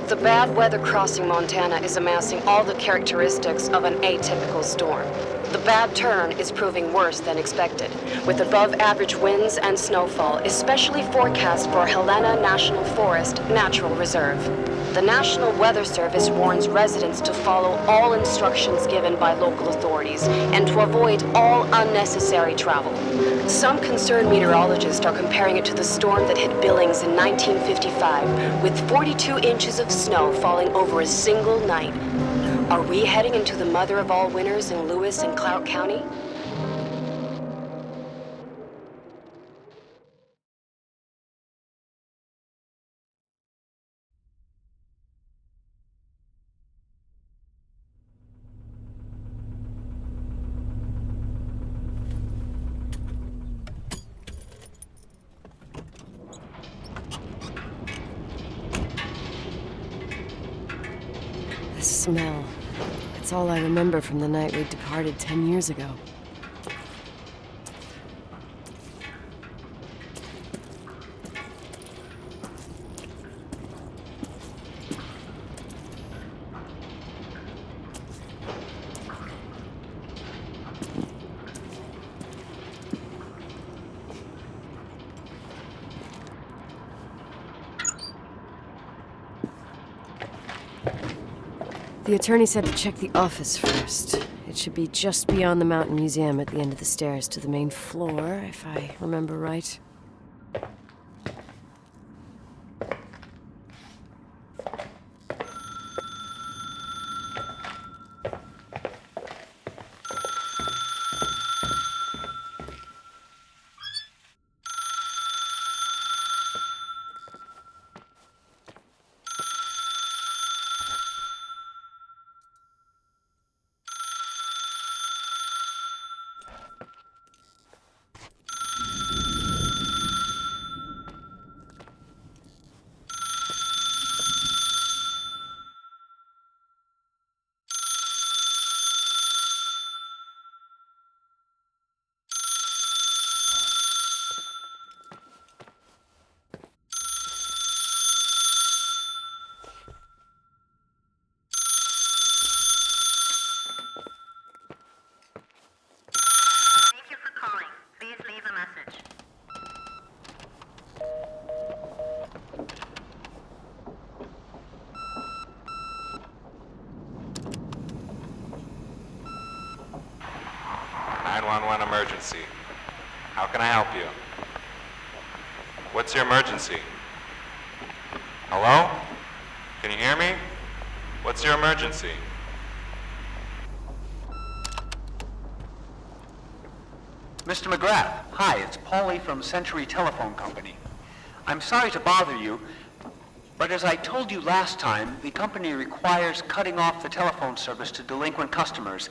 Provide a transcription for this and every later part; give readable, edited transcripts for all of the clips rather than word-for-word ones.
The bad weather crossing Montana is amassing all the characteristics of an atypical storm. The bad turn is proving worse than expected, with above-average winds and snowfall, especially forecast for Helena National Forest Natural Reserve. The National Weather Service warns residents to follow all instructions given by local authorities and to avoid all unnecessary travel. Some concerned meteorologists are comparing it to the storm that hit Billings in 1955, with 42 inches of snow falling over a single night. Are we heading into the mother of all winters in Lewis and Clark County? The smell. It's all I remember from the night we departed 10 years ago. The attorney said to check the office first. It should be just beyond the Mountain Museum at the end of the stairs to the main floor, if I remember right. Emergency. How can I help you? What's your emergency? Hello? Can you hear me? What's your emergency? Mr. McGrath, hi, it's Paulie from Century Telephone Company. I'm sorry to bother you, but as I told you last time, the company requires cutting off the telephone service to delinquent customers.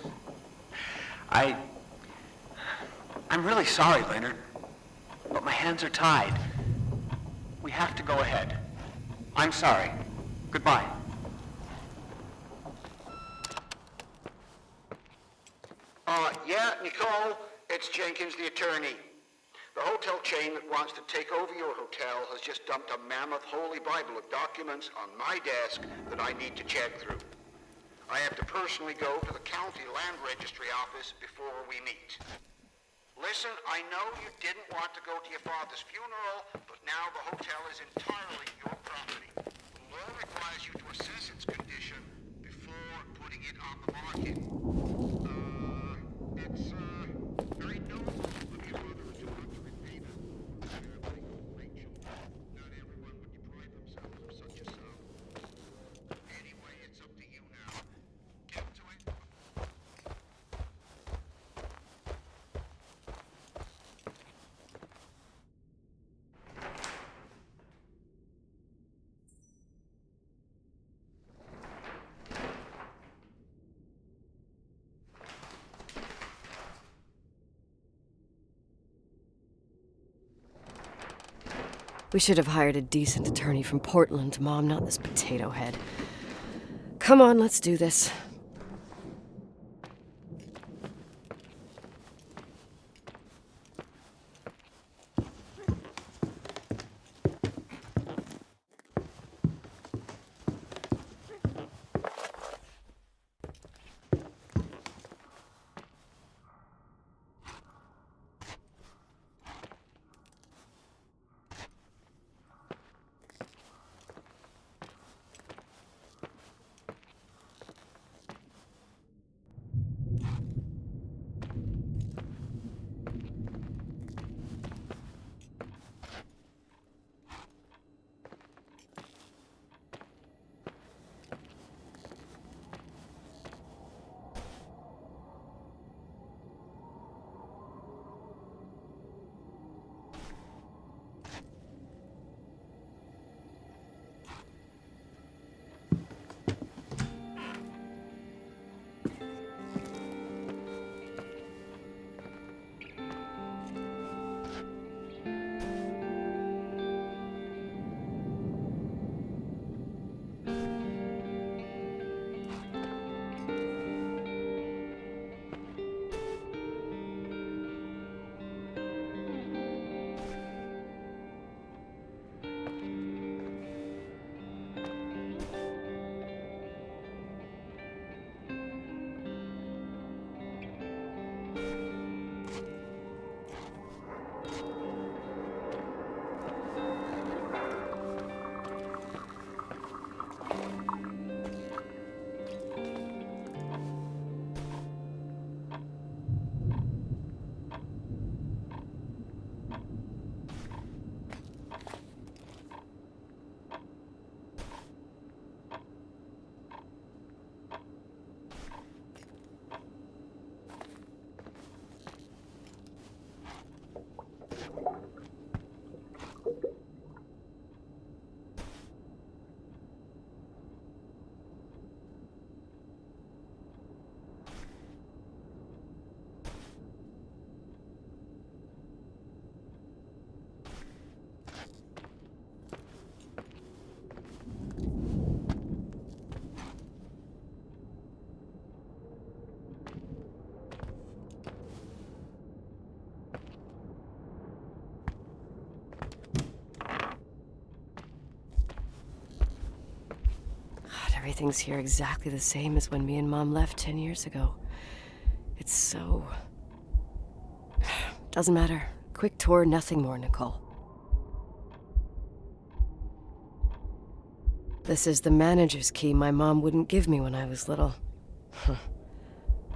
I'm really sorry, Leonard, but my hands are tied. We have to go ahead. I'm sorry. Goodbye. Yeah, Nicole, it's Jenkins, the attorney. The hotel chain that wants to take over your hotel has just dumped a mammoth holy Bible of documents on my desk that I need to check through. I have to personally go to the county land registry office before we meet. Listen, I know you didn't want to go to your father's funeral, but now the hotel is entirely your property. The law requires you to assess its condition before putting it on the market. It's very noble of your mother to want to repay them. Rachel, not everyone would deprive themselves of such a sum. Anyway, it's up to you now. Get to it. We should have hired a decent attorney from Portland, Mom, not this potato head. Come on, let's do this. Everything's here exactly the same as when me and Mom left 10 years ago. It's so... Doesn't matter. Quick tour, nothing more, Nicole. This is the manager's key my mom wouldn't give me when I was little.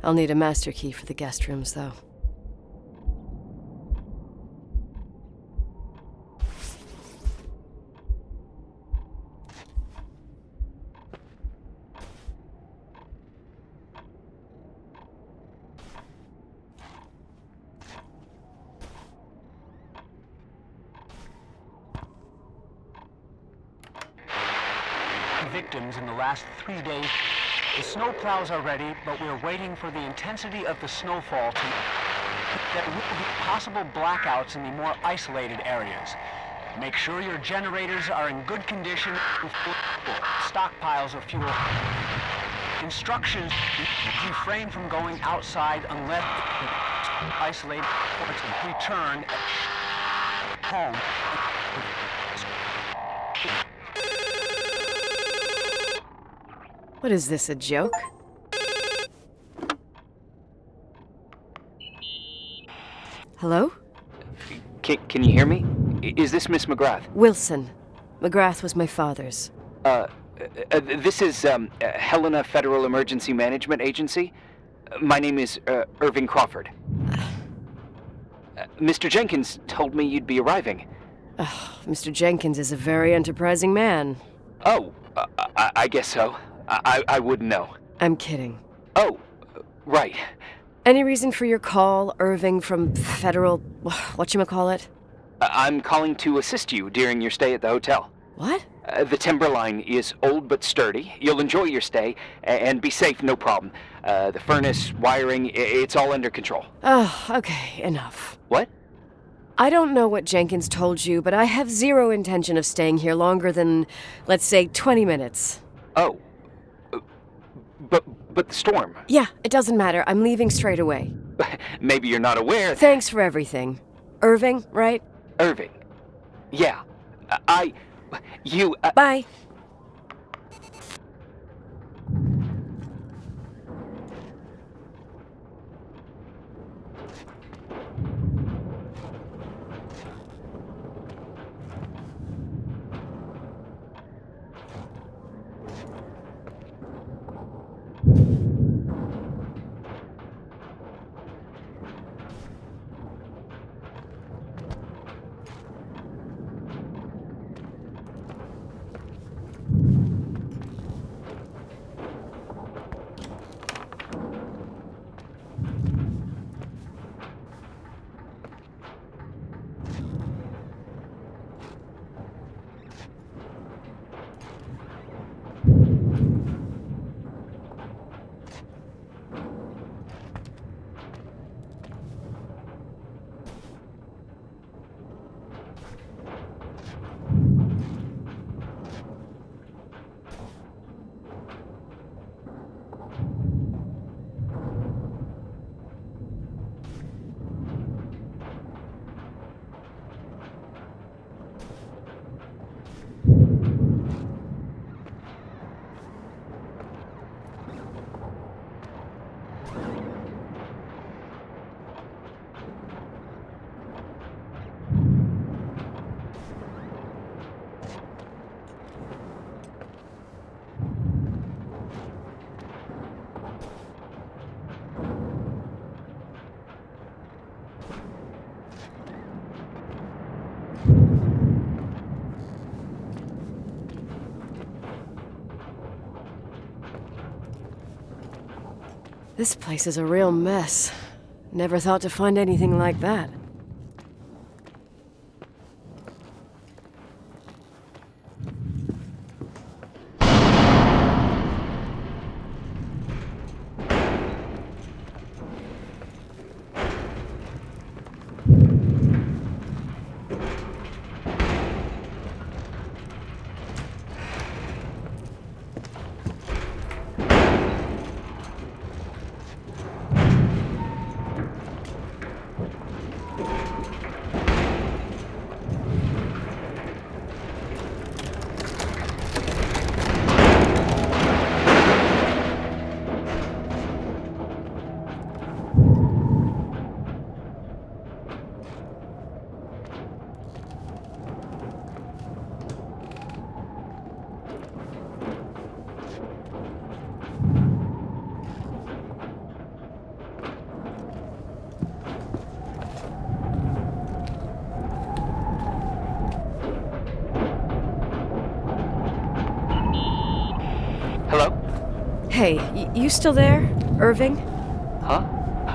I'll need a master key for the guest rooms, though. Victims in the last 3 days. The snow plows are ready, but we're waiting for the intensity of the snowfall to... There will be possible blackouts in the more isolated areas. Make sure your generators are in good condition with stockpiles of fuel. Instructions: refrain from going outside unless isolated ports return home. What is this, a joke? Hello? Can you hear me? Is this Miss McGrath? Wilson. McGrath was my father's. This is Helena Federal Emergency Management Agency. My name is Irving Crawford. Mr. Jenkins told me you'd be arriving. Mr. Jenkins is a very enterprising man. Oh, I guess so. I wouldn't know. I'm kidding. Oh, right. Any reason for your call, Irving from Federal... whatchamacallit? I'm calling to assist you during your stay at the hotel. What? The timberline is old but sturdy. You'll enjoy your stay, and be safe, no problem. The furnace, wiring, it's all under control. Oh, okay, enough. What? I don't know what Jenkins told you, but I have zero intention of staying here longer than, let's say, 20 minutes. Oh. But the storm. Yeah, it doesn't matter. I'm leaving straight away. Maybe you're not aware. Thanks for everything. Irving, right? Irving. Yeah. You... Bye. This place is a real mess. Never thought to find anything like that. Hey, you still there, Irving? Huh?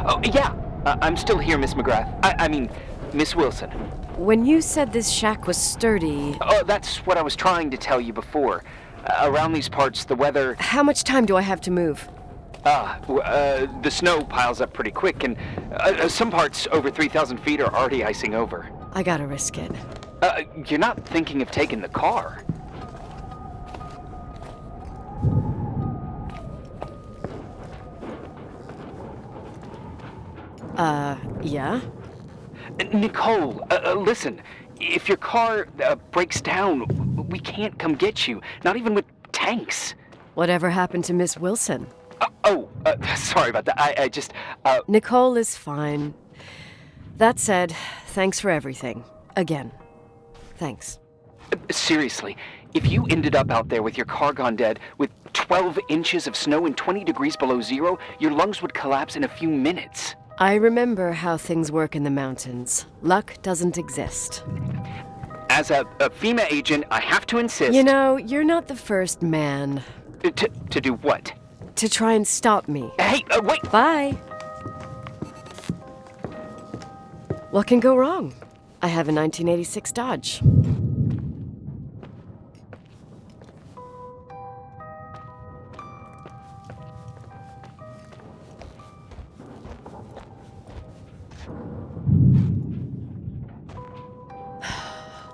Oh, yeah. I'm still here, Miss McGrath. I mean, Miss Wilson. When you said this shack was sturdy... Oh, that's what I was trying to tell you before. Around these parts, the weather... How much time do I have to move? The snow piles up pretty quick, and some parts over 3,000 feet are already icing over. I gotta risk it. You're not thinking of taking the car? Yeah? Nicole, listen. If your car breaks down, we can't come get you. Not even with tanks. Whatever happened to Miss Wilson? Sorry about that. I just, Nicole is fine. That said, thanks for everything. Again. Thanks. Seriously, if you ended up out there with your car gone dead, with 12 inches of snow and 20 degrees below zero, your lungs would collapse in a few minutes. I remember how things work in the mountains. Luck doesn't exist. As a FEMA agent, I have to insist... You know, you're not the first man. To do what? To try and stop me. Hey, wait! Bye! What can go wrong? I have a 1986 Dodge.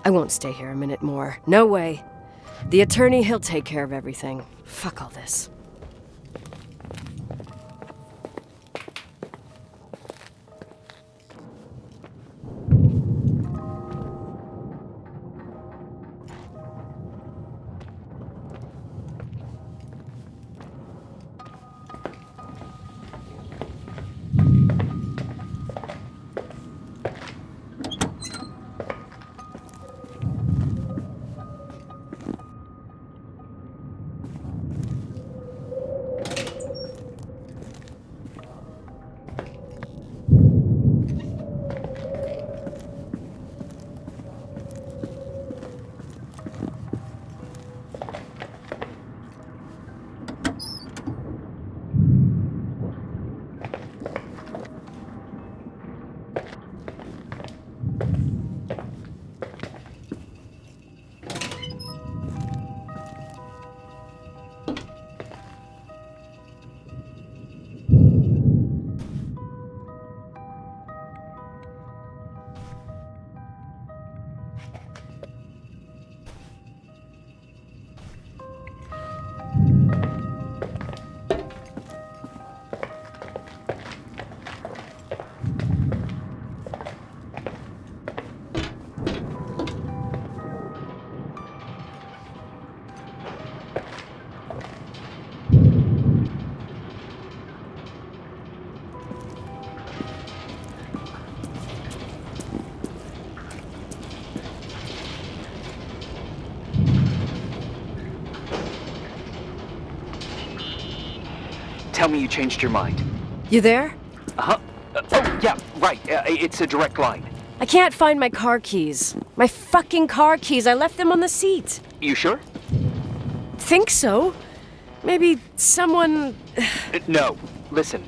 I won't stay here a minute more. No way. The attorney, he'll take care of everything. Fuck all this. Tell me you changed your mind. You there? Uh-huh. Oh, yeah, right. It's a direct line. I can't find my car keys. My fucking car keys. I left them on the seat. You sure? Think so. Maybe someone... No. Listen.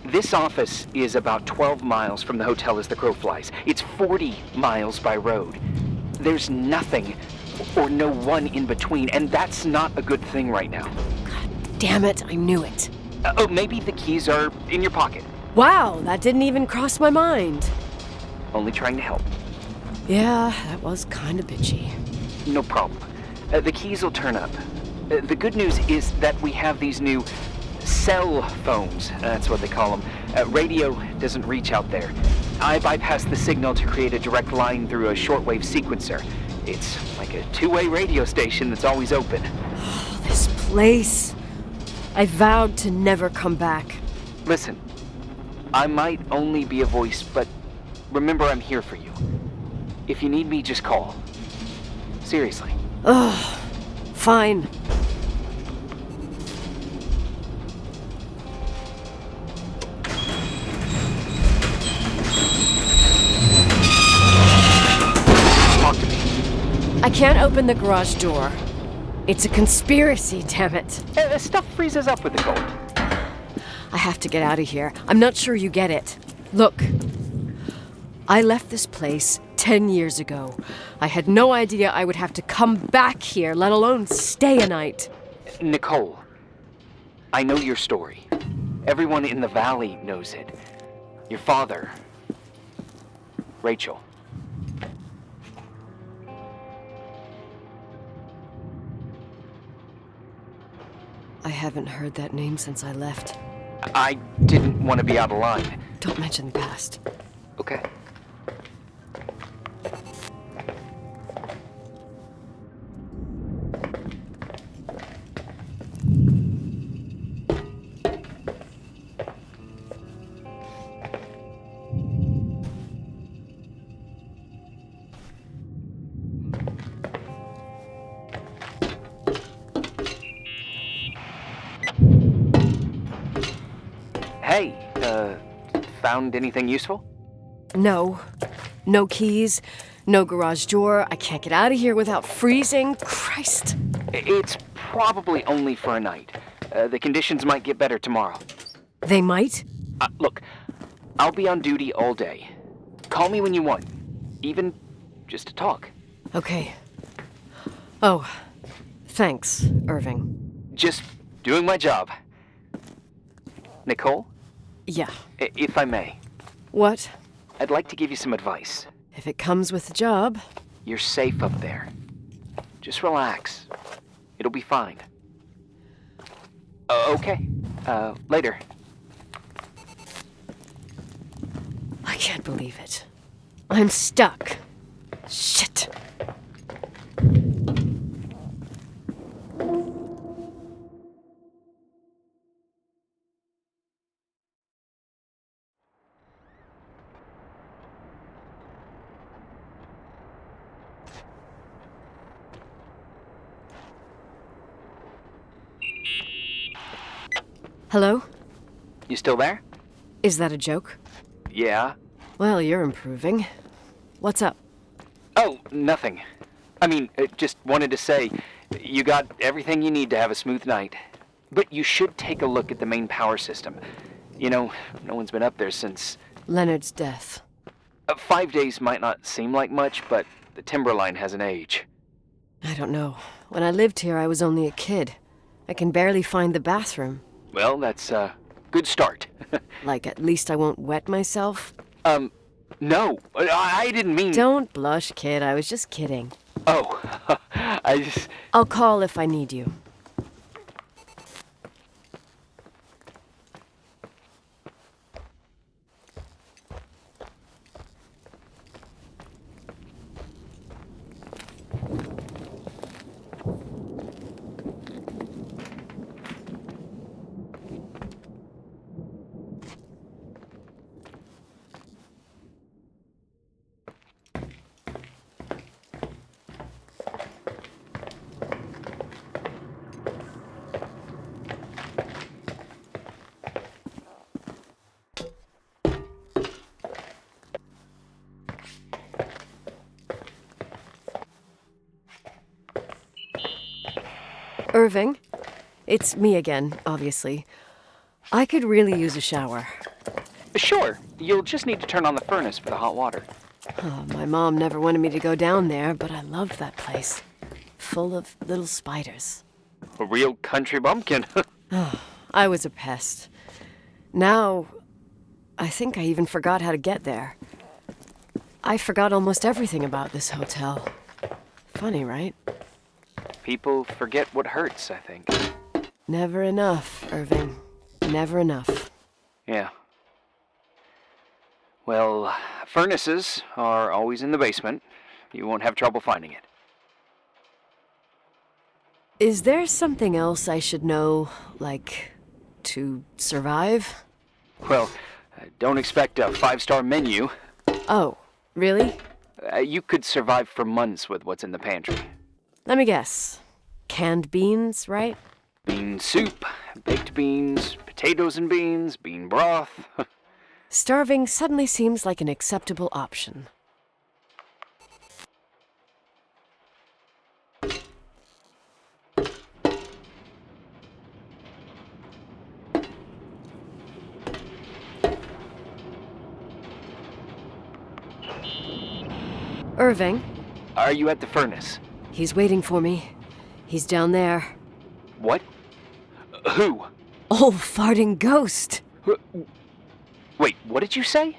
This office is about 12 miles from the hotel as the crow flies. It's 40 miles by road. There's nothing or no one in between, and that's not a good thing right now. God damn it, I knew it. Maybe the keys are in your pocket. Wow, that didn't even cross my mind. Only trying to help. Yeah, that was kind of bitchy. No problem. The keys will turn up. The good news is that we have these new cell phones. That's what they call them. Radio doesn't reach out there. I bypass the signal to create a direct line through a shortwave sequencer. It's like a two-way radio station that's always open. Oh, this place. I vowed to never come back. Listen, I might only be a voice, but remember I'm here for you. If you need me, just call. Seriously. Ugh, fine. Talk to me. I can't open the garage door. It's a conspiracy, damn it. Stuff freezes up with the cold. I have to get out of here. I'm not sure you get it. Look, I left this place 10 years ago. I had no idea I would have to come back here, let alone stay a night. Nicole, I know your story. Everyone in the valley knows it. Your father, Rachel. I haven't heard that name since I left. I didn't want to be out of line. Don't mention the past. Okay. Hey, found anything useful? No. No keys, no garage door. I can't get out of here without freezing. Christ. It's probably only for a night. The conditions might get better tomorrow. They might? Look, I'll be on duty all day. Call me when you want, even just to talk. Okay. Oh, thanks, Irving. Just doing my job. Nicole, Yeah. if I may, What? I'd like to give you some advice. If it comes with the job. You're safe up there. Just relax. It'll be fine. Okay. Later. I can't believe it. I'm stuck. Shit. Hello? You still there? Is that a joke? Yeah. Well, you're improving. What's up? Oh, nothing. I mean, just wanted to say, you got everything you need to have a smooth night. But you should take a look at the main power system. You know, no one's been up there since... Leonard's death. 5 days might not seem like much, but the timber line has an age. I don't know. When I lived here, I was only a kid. I can barely find the bathroom. Well, that's a good start. Like, at least I won't wet myself? No, I didn't mean... Don't blush, kid. I was just kidding. Oh, I just... I'll call if I need you. Irving, it's me again, obviously. I could really use a shower. Sure, you'll just need to turn on the furnace for the hot water. Oh, my mom never wanted me to go down there, but I loved that place. Full of little spiders. A real country bumpkin. I was a pest. Now, I think I even forgot how to get there. I forgot almost everything about this hotel. Funny, right? People forget what hurts, I think. Never enough, Irving. Never enough. Yeah. Well, furnaces are always in the basement. You won't have trouble finding it. Is there something else I should know, like, to survive? Well, don't expect a 5-star menu. Oh, really? You could survive for months with what's in the pantry. Let me guess. Canned beans, right? Bean soup, baked beans, potatoes and beans, bean broth. Starving suddenly seems like an acceptable option. Irving, Are you at the furnace? he's waiting for me. He's down there. What? Who? Old farting ghost. Wait, what did you say?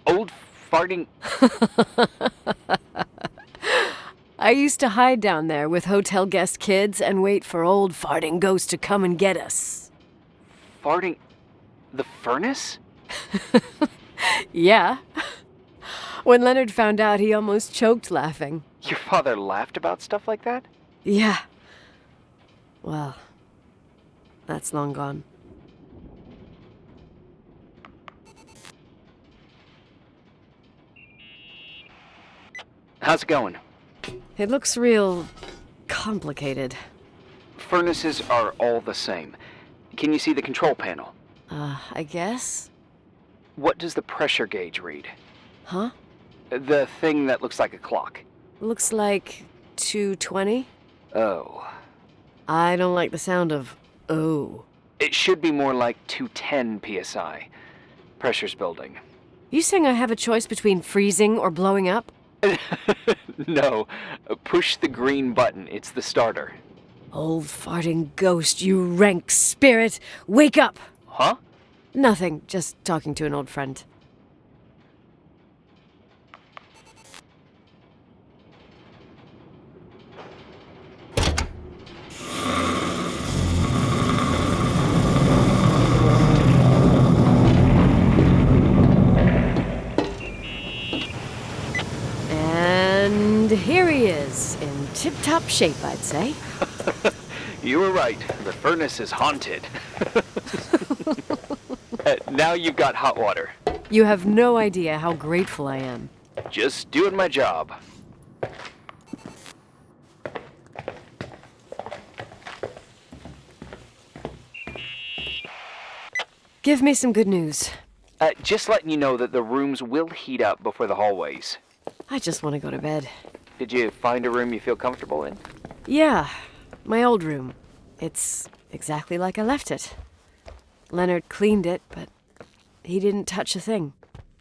Old farting... I used to hide down there with hotel guest kids and wait for old farting ghost to come and get us. Farting... the furnace? Yeah. When Leonard found out, he almost choked laughing. Your father laughed about stuff like that? Yeah. Well, that's long gone. How's it going? It looks real complicated. Furnaces are all the same. Can you see the control panel? I guess? What does the pressure gauge read? Huh? The thing that looks like a clock. Looks like 220. Oh. I don't like the sound of oh. It should be more like 210 psi. Pressure's building. You saying I have a choice between freezing or blowing up? No. Push the green button. It's the starter. Old farting ghost, you rank spirit! Wake up! Huh? Nothing, just talking to an old friend. And here he is, in tip-top shape, I'd say. You were right. The furnace is haunted. Now you've got hot water. You have no idea how grateful I am. Just doing my job. Give me some good news. Just letting you know that the rooms will heat up before the hallways. I just want to go to bed. Did you find a room you feel comfortable in? Yeah, my old room. It's exactly like I left it. Leonard cleaned it, but he didn't touch a thing.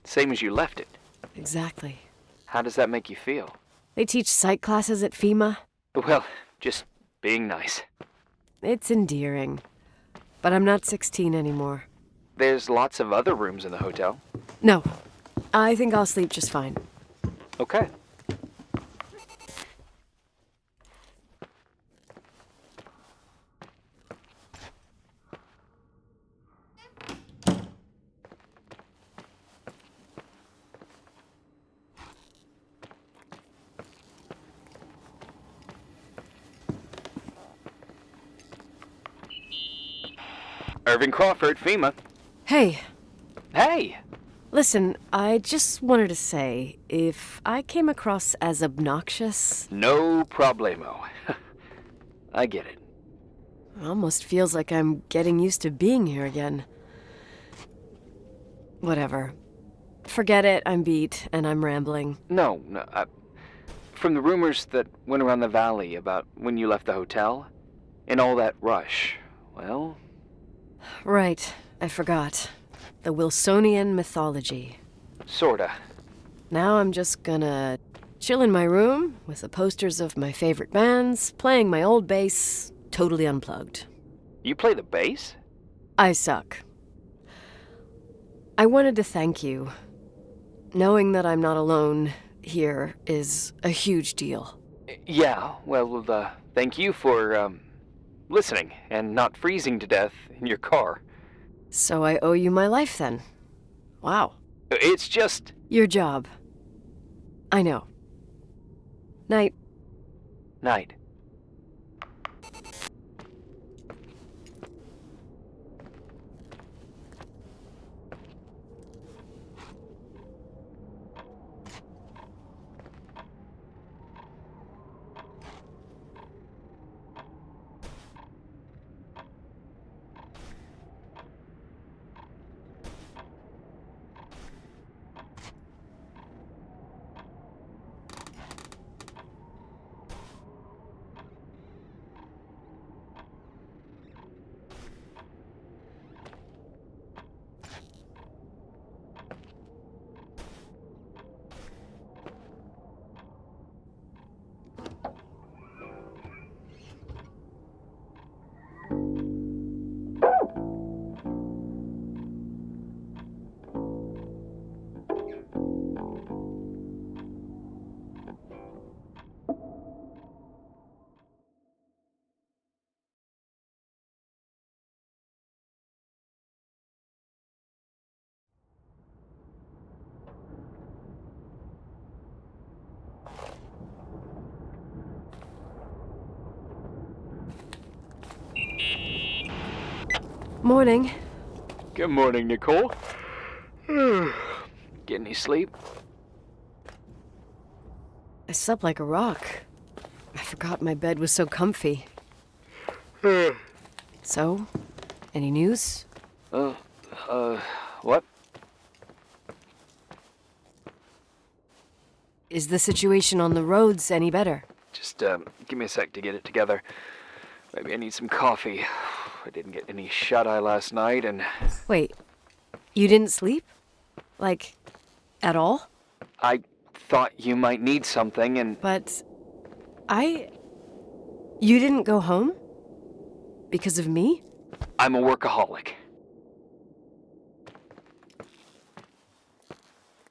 Same as you left it. Exactly. How does that make you feel? They teach psych classes at FEMA. Well, just being nice. It's endearing. But I'm not 16 anymore. There's lots of other rooms in the hotel. No, I think I'll sleep just fine. Okay. Irving Crawford, FEMA. Hey, Hey! listen, I just wanted to say, if I came across as obnoxious, No problemo. I get it. it almost feels like I'm getting used to being here again. Whatever. Forget it, I'm beat, and I'm rambling. No. From the rumors that went around the valley about when you left the hotel, and all that rush, well... Right, I forgot. The Wilsonian mythology. Sorta. Now I'm just gonna chill in my room with the posters of my favorite bands, playing my old bass, totally unplugged. You play the bass? I suck. I wanted to thank you. Knowing that I'm not alone here is a huge deal. Yeah, well, thank you for, listening and not freezing to death in your car. So I owe you my life then. Wow. It's just... Your job. I know. Night. Night. Morning. Good morning, Nicole. Get any sleep? I slept like a rock. I forgot my bed was so comfy. So, any news? What? Is the situation on the roads any better? Just, give me a sec to get it together. Maybe I need some coffee. I didn't get any shut-eye last night, and... Wait, you didn't sleep? Like, at all? I thought you might need something, and... But you didn't go home? Because of me? I'm a workaholic.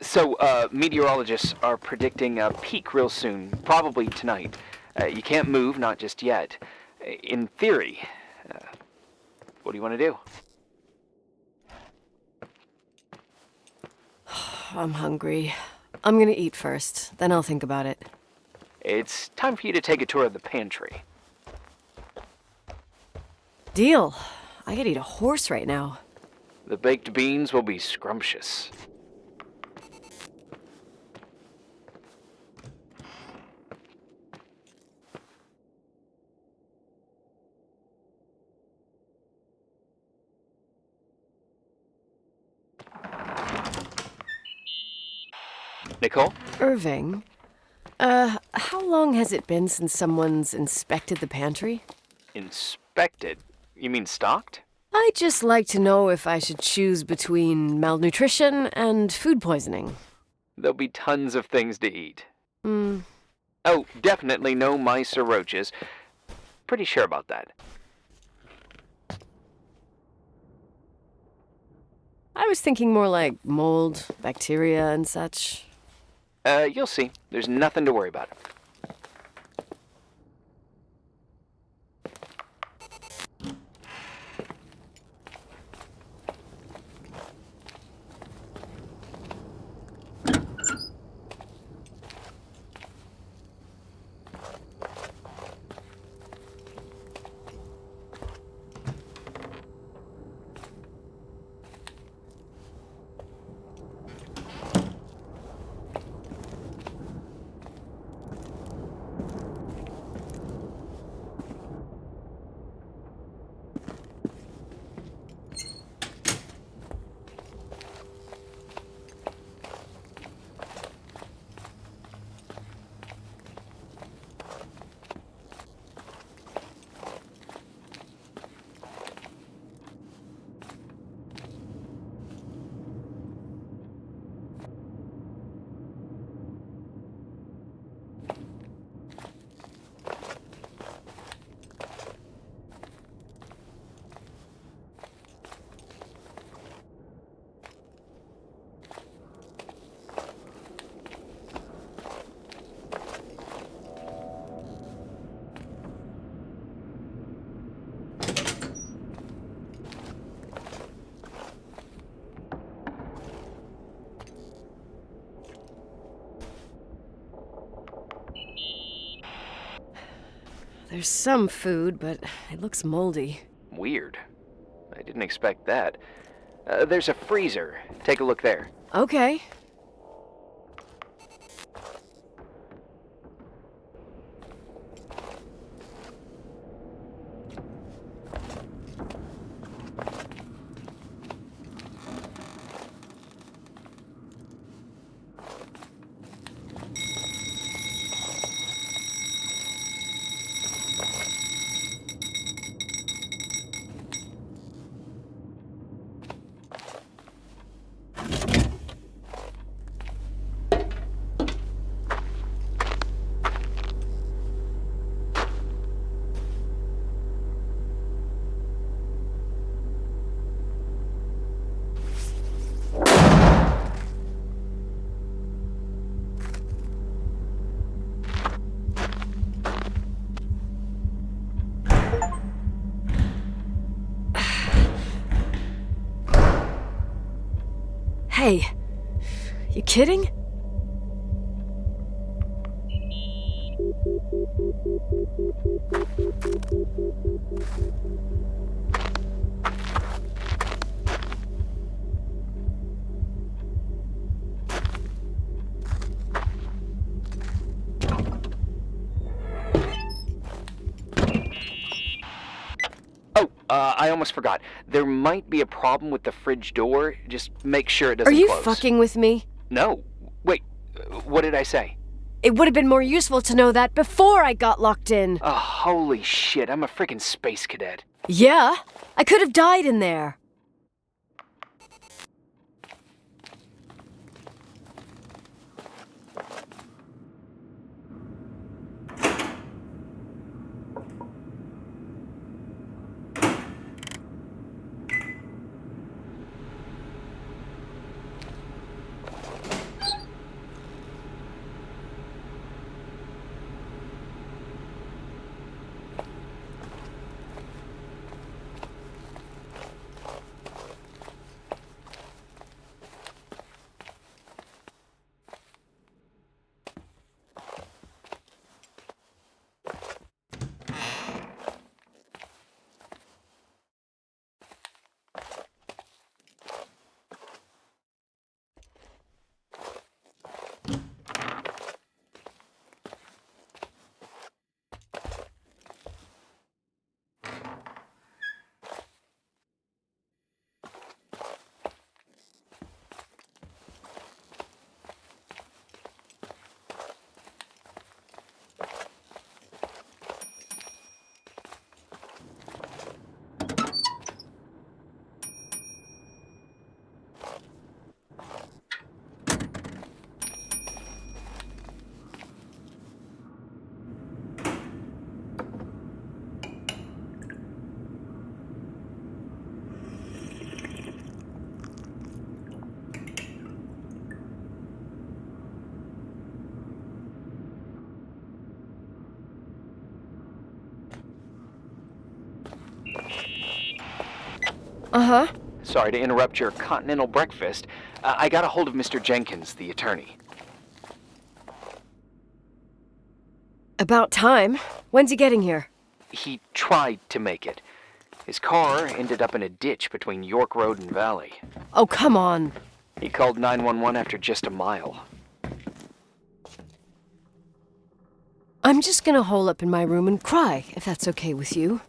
So, meteorologists are predicting a peak real soon, probably tonight. You can't move, not just yet. In theory, what do you want to do? I'm hungry. I'm gonna eat first, then I'll think about it. It's time for you to take a tour of the pantry. Deal. I could eat a horse right now. The baked beans will be scrumptious. Nicole? Irving, how long has it been since someone's inspected the pantry? Inspected? You mean stocked? I'd just like to know if I should choose between malnutrition and food poisoning. There'll be tons of things to eat. Hmm. Oh, definitely no mice or roaches. Pretty sure about that. I was thinking more like mold, bacteria, and such. You'll see. There's nothing to worry about. There's some food, but it looks moldy. Weird. I didn't expect that. There's a freezer. Take a look there. Okay. Hey, you kidding? I almost forgot. There might be a problem with the fridge door. Just make sure it doesn't Are you close. fucking with me? No. Wait, what did I say? It would have been more useful to know that before I got locked in. Oh, holy shit, I'm a freaking space cadet. Yeah, I could have died in there. Uh-huh. Sorry to interrupt your continental breakfast. I got a hold of Mr. Jenkins, the attorney. About time. When's he getting here? He tried to make it. His car ended up in a ditch between York Road and Valley. Oh, come on. He called 911 after just a mile. I'm just gonna hole up in my room and cry, if that's okay with you.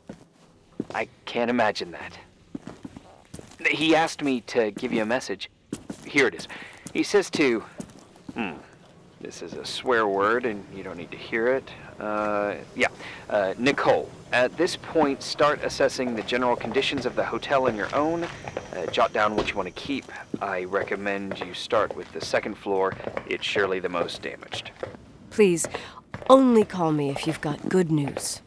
I can't imagine that. He asked me to give you a message. Here it is. He says to... This is a swear word, and you don't need to hear it. Nicole, at this point, start assessing the general conditions of the hotel on your own. Jot down what you want to keep. I recommend you start with the second floor. It's surely the most damaged. Please, only call me if you've got good news.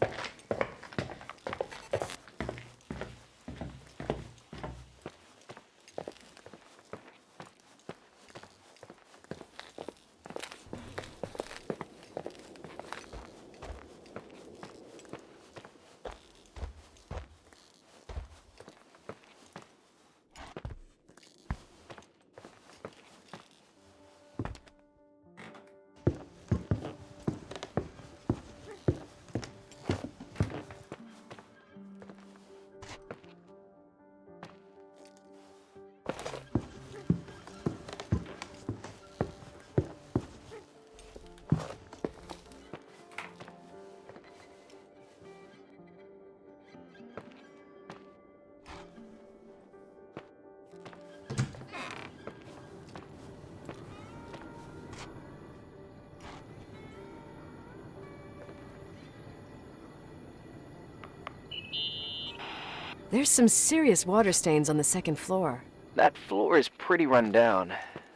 There's some serious water stains on the second floor. That floor is pretty run down.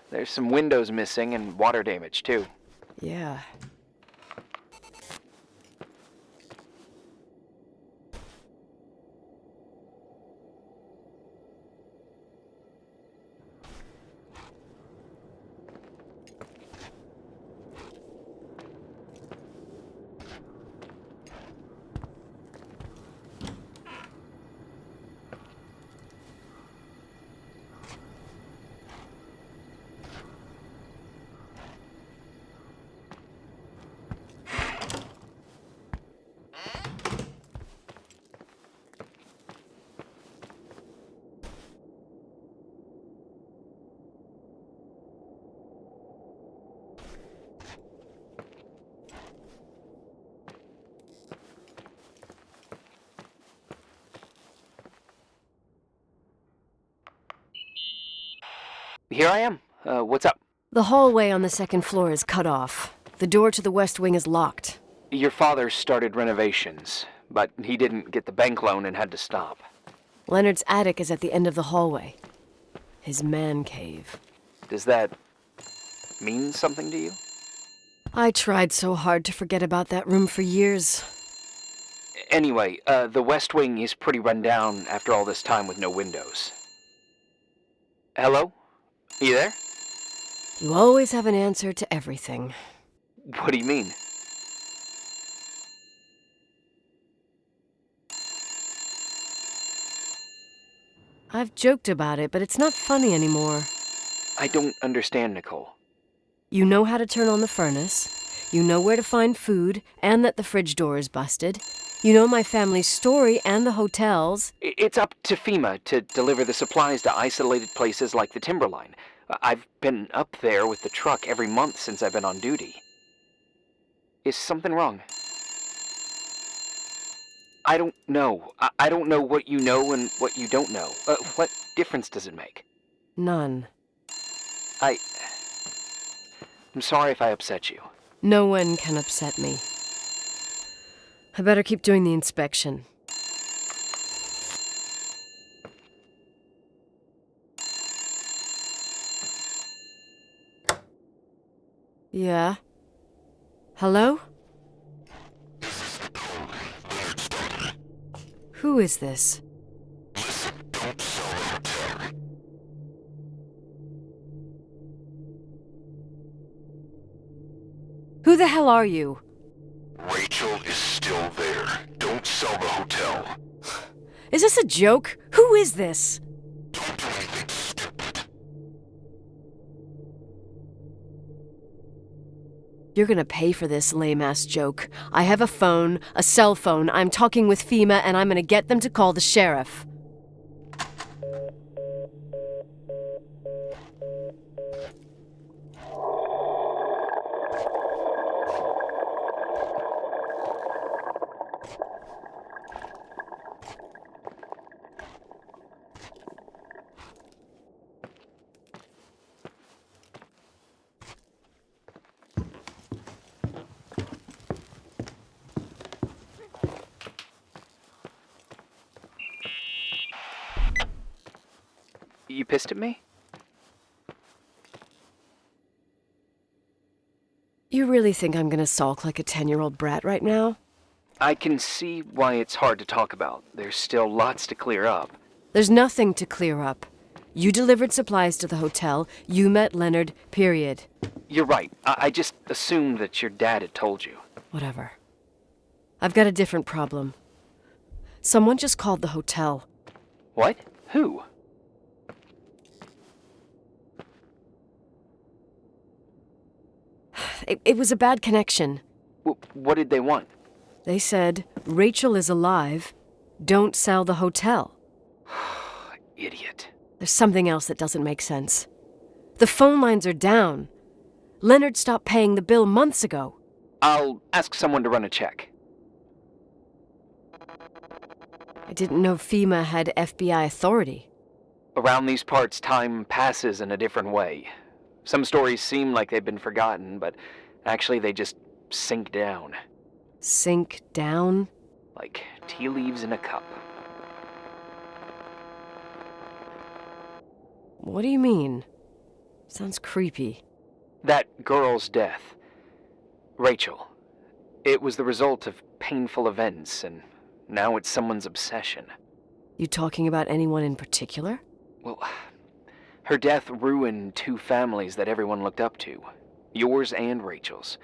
There's some windows missing and water damage, too. Yeah. Here I am. What's up? The hallway on the second floor is cut off. The door to the west wing is locked. Your father started renovations, but he didn't get the bank loan and had to stop. Leonard's attic is at the end of the hallway. His man cave. Does that mean something to you? I tried so hard to forget about that room for years. Anyway, the west wing is pretty run down after all this time with no windows. Hello? You there? You always have an answer to everything. What do you mean? I've joked about it, but it's not funny anymore. I don't understand, Nicole. You know how to turn on the furnace. You know where to find food, and that the fridge door is busted. You know my family's story and the hotels. It's up to FEMA to deliver the supplies to isolated places like the Timberline. I've been up there with the truck every month since I've been on duty. Is something wrong? I don't know. I don't know what you know and what you don't know. What difference does it make? None. I'm sorry if I upset you. No one can upset me. I better keep doing the inspection. Yeah? Hello? Who is this? Who the hell are you? Rachel is still there. Don't sell the hotel. Is this a joke? Who is this? Don't do anything stupid. You're gonna pay for this lame-ass joke. I have a phone, a cell phone. I'm talking with FEMA, and I'm gonna get them to call the sheriff. You pissed at me? You really think I'm gonna sulk like a 10-year-old brat right now? I can see why it's hard to talk about. There's still lots to clear up. There's nothing to clear up. You delivered supplies to the hotel. You met Leonard, period. You're right. I just assumed that your dad had told you. Whatever. I've got a different problem. Someone just called the hotel. What? Who? It was a bad connection. What did they want? They said, Rachel is alive. Don't sell the hotel. Idiot. There's something else that doesn't make sense. The phone lines are down. Leonard stopped paying the bill months ago. I'll ask someone to run a check. I didn't know FEMA had FBI authority. Around these parts, time passes in a different way. Some stories seem like they've been forgotten, but actually they just sink down. Sink down? Like tea leaves in a cup. What do you mean? Sounds creepy. That girl's death. Rachel. It was the result of painful events, and now it's someone's obsession. You talking about anyone in particular? Well, her death ruined two families that everyone looked up to. Yours and Rachel's.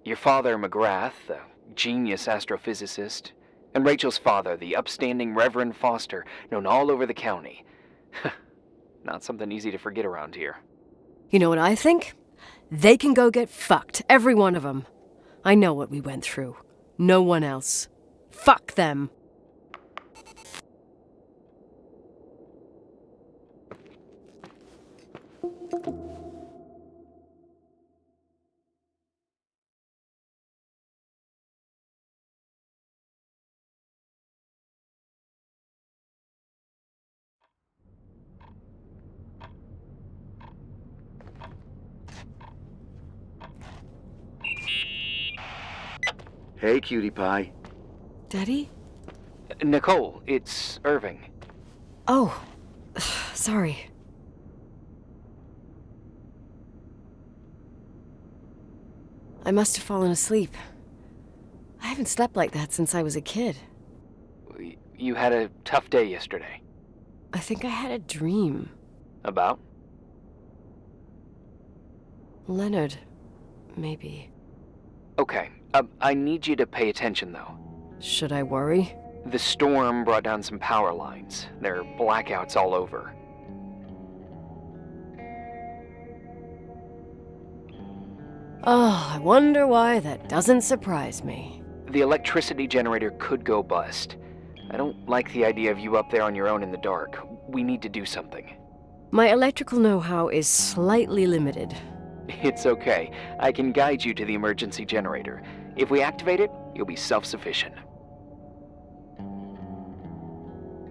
Your father, McGrath, the genius astrophysicist, and Rachel's father, the upstanding Reverend Foster, known all over the county. Not something easy to forget around here. You know what I think? They can go get fucked, every one of them. I know what we went through. No one else. Fuck them. Hey, cutie pie. Daddy? Nicole, it's Irving. Oh, sorry. I must have fallen asleep. I haven't slept like that since I was a kid. You had a tough day yesterday. I think I had a dream. About? Leonard, maybe. Okay, I need you to pay attention, though. Should I worry? The storm brought down some power lines. There are blackouts all over. Oh, I wonder why that doesn't surprise me. The electricity generator could go bust. I don't like the idea of you up there on your own in the dark. We need to do something. My electrical know-how is slightly limited. It's okay. I can guide you to the emergency generator. If we activate it, you'll be self-sufficient.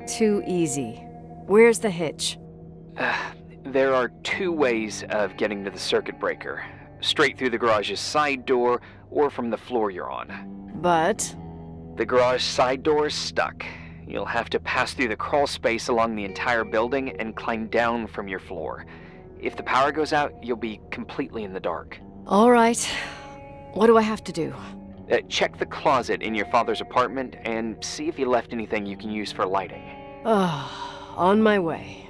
Too easy. Where's the hitch? There are two ways of getting to the circuit breaker. Straight through the garage's side door, or from the floor you're on. But... The garage side door is stuck. You'll have to pass through the crawl space along the entire building and climb down from your floor. If the power goes out, you'll be completely in the dark. all right. What do I have to do? Check the closet in your father's apartment and see if he left anything you can use for lighting. Oh, on my way.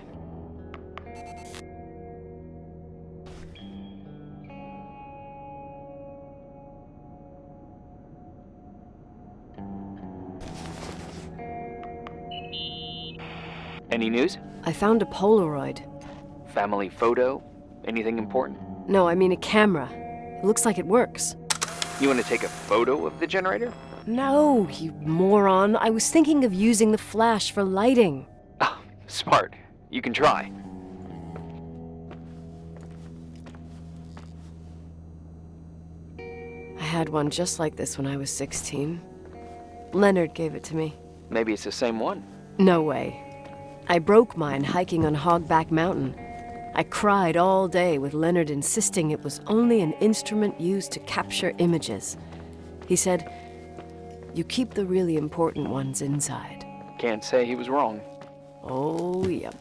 Any news? I found a Polaroid. Family photo? Anything important? No, I mean a camera. It looks like it works. You want to take a photo of the generator? No, you moron. I was thinking of using the flash for lighting. Oh, smart. You can try. I had one just like this when I was 16. Leonard gave it to me. Maybe it's the same one. No way. I broke mine hiking on Hogback Mountain. I cried all day with Leonard insisting it was only an instrument used to capture images. He said, "You keep the really important ones inside." Can't say he was wrong. Oh, yep.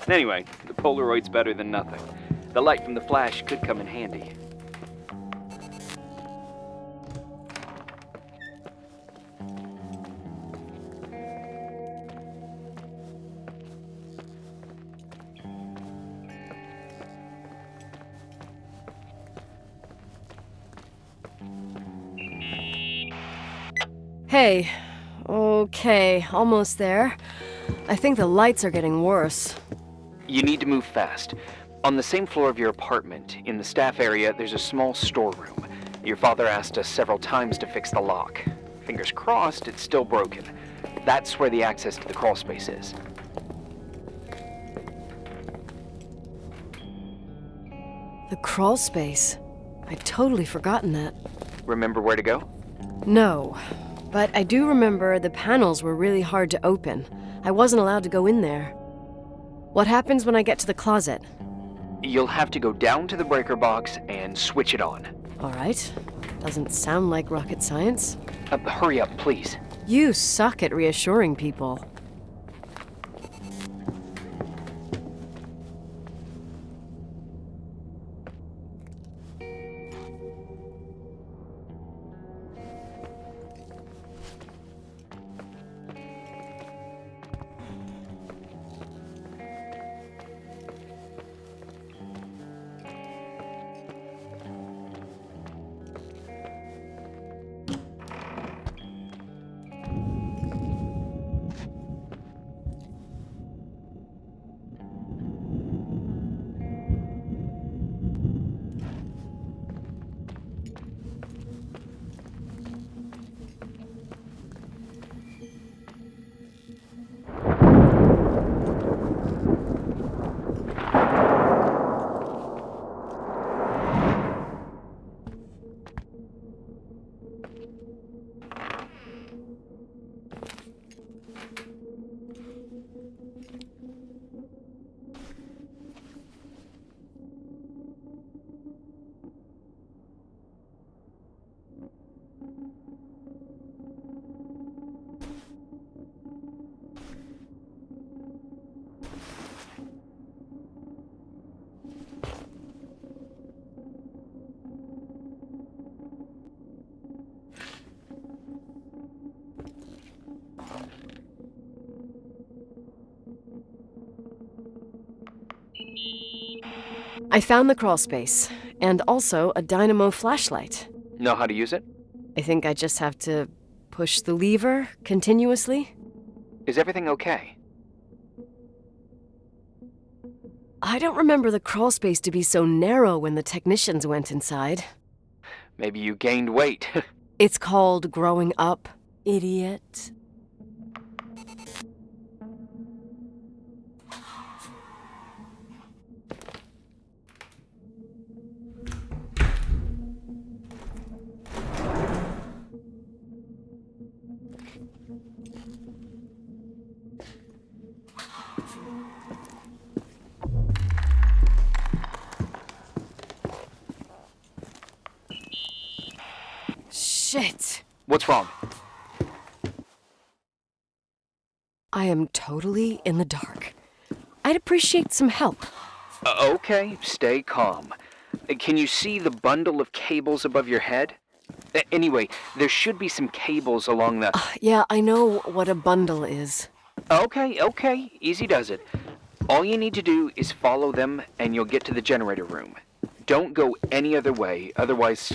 Anyway, the Polaroid's better than nothing. The light from the flash could come in handy. Hey. Okay, almost there. I think the lights are getting worse. You need to move fast. On the same floor of your apartment, in the staff area, there's a small storeroom. Your father asked us several times to fix the lock. Fingers crossed, it's still broken. That's where the access to the crawl space is. The crawl space. I'd totally forgotten that. Remember where to go? No, but I do remember the panels were really hard to open. I wasn't allowed to go in there. What happens when I get to the closet? You'll have to go down to the breaker box and switch it on. All right. Doesn't sound like rocket science. Hurry up, please. You suck at reassuring people. I found the crawl space, and also a dynamo flashlight. Know how to use it? I think I just have to push the lever continuously. Is everything okay? I don't remember the crawl space to be so narrow when the technicians went inside. Maybe you gained weight. It's called growing up, idiot. Shit. What's wrong? I am totally in the dark. I'd appreciate some help. Okay, stay calm. Can you see the bundle of cables above your head? Anyway, there should be some cables along the... Yeah, I know what a bundle is. Okay, easy does it. All you need to do is follow them and you'll get to the generator room. Don't go any other way, otherwise,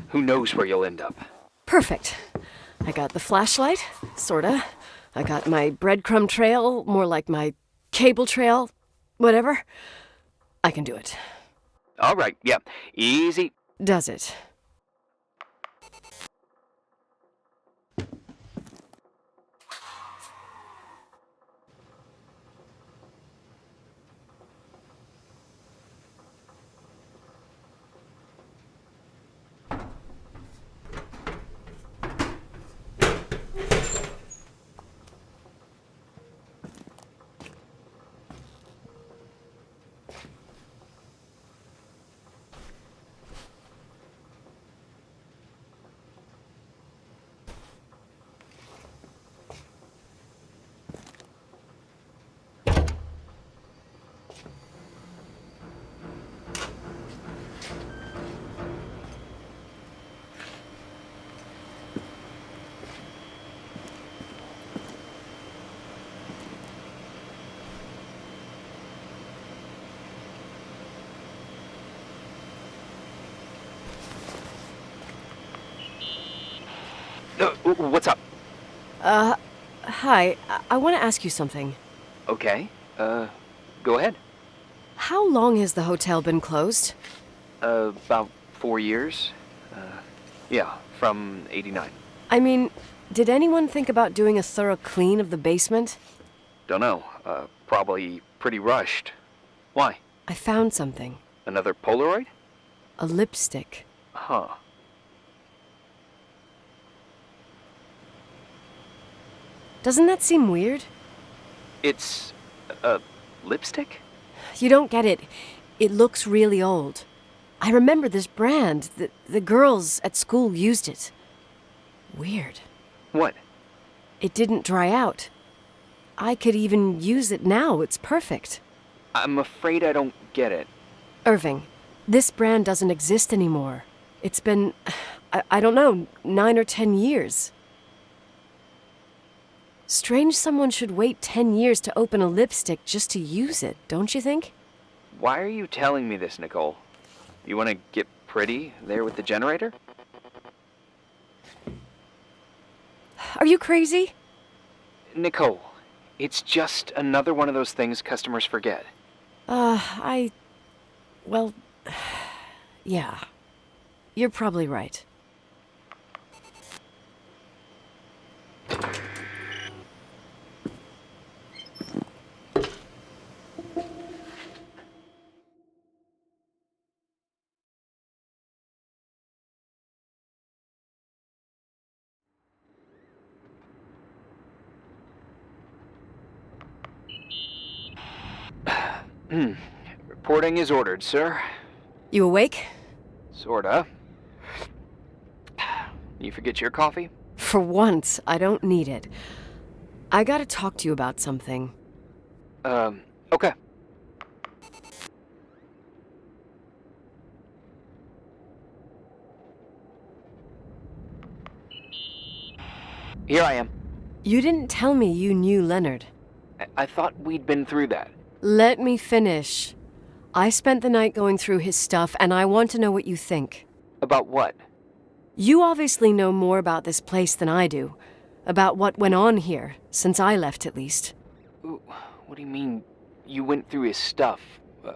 who knows where you'll end up. Perfect. I got the flashlight, sorta. I got my breadcrumb trail, more like my cable trail, whatever. I can do it. All right, yeah, easy. Does it? What's up? Hi. I want to ask you something. Okay, go ahead. How long has the hotel been closed? About 4 years. Yeah, from 89. I mean, did anyone think about doing a thorough clean of the basement? Don't know, probably pretty rushed. Why? I found something. Another Polaroid? A lipstick. Huh. Doesn't that seem weird? It's a lipstick? You don't get it. It looks really old. I remember this brand. The girls at school used it. Weird. What? It didn't dry out. I could even use it now. It's perfect. I'm afraid I don't get it. Irving, this brand doesn't exist anymore. It's been, I don't know, 9 or 10 years. Strange someone should wait 10 years to open a lipstick just to use it, don't you think? Why are you telling me this, Nicole? You want to get pretty there with the generator? Are you crazy? Nicole, it's just another one of those things customers forget. Well, yeah. You're probably right. Reporting is ordered, sir. You awake? Sorta. You forget your coffee? For once, I don't need it. I gotta talk to you about something. Okay. Here I am. You didn't tell me you knew Leonard. I thought we'd been through that. Let me finish. I spent the night going through his stuff, and I want to know what you think. About what? You obviously know more about this place than I do. About what went on here, since I left at least. What do you mean, you went through his stuff?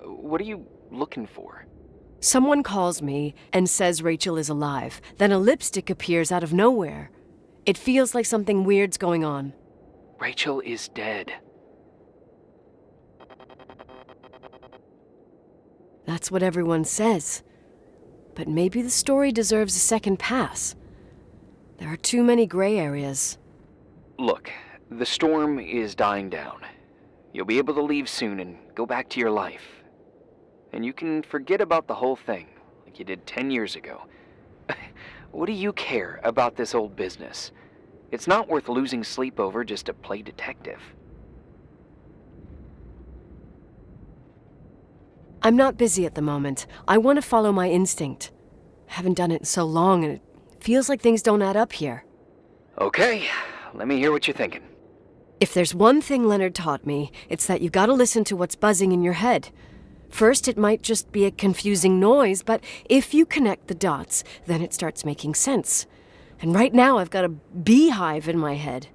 What are you looking for? Someone calls me and says Rachel is alive. Then a lipstick appears out of nowhere. It feels like something weird's going on. Rachel is dead. That's what everyone says. But maybe the story deserves a second pass. There are too many gray areas. Look, the storm is dying down. You'll be able to leave soon and go back to your life. And you can forget about the whole thing, like you did 10 years ago. What do you care about this old business? It's not worth losing sleep over just to play detective. I'm not busy at the moment. I want to follow my instinct. Haven't done it in so long, and it feels like things don't add up here. Okay, let me hear what you're thinking. If there's one thing Leonard taught me, it's that you gotta listen to what's buzzing in your head. First, it might just be a confusing noise, but if you connect the dots, then it starts making sense. And right now, I've got a beehive in my head.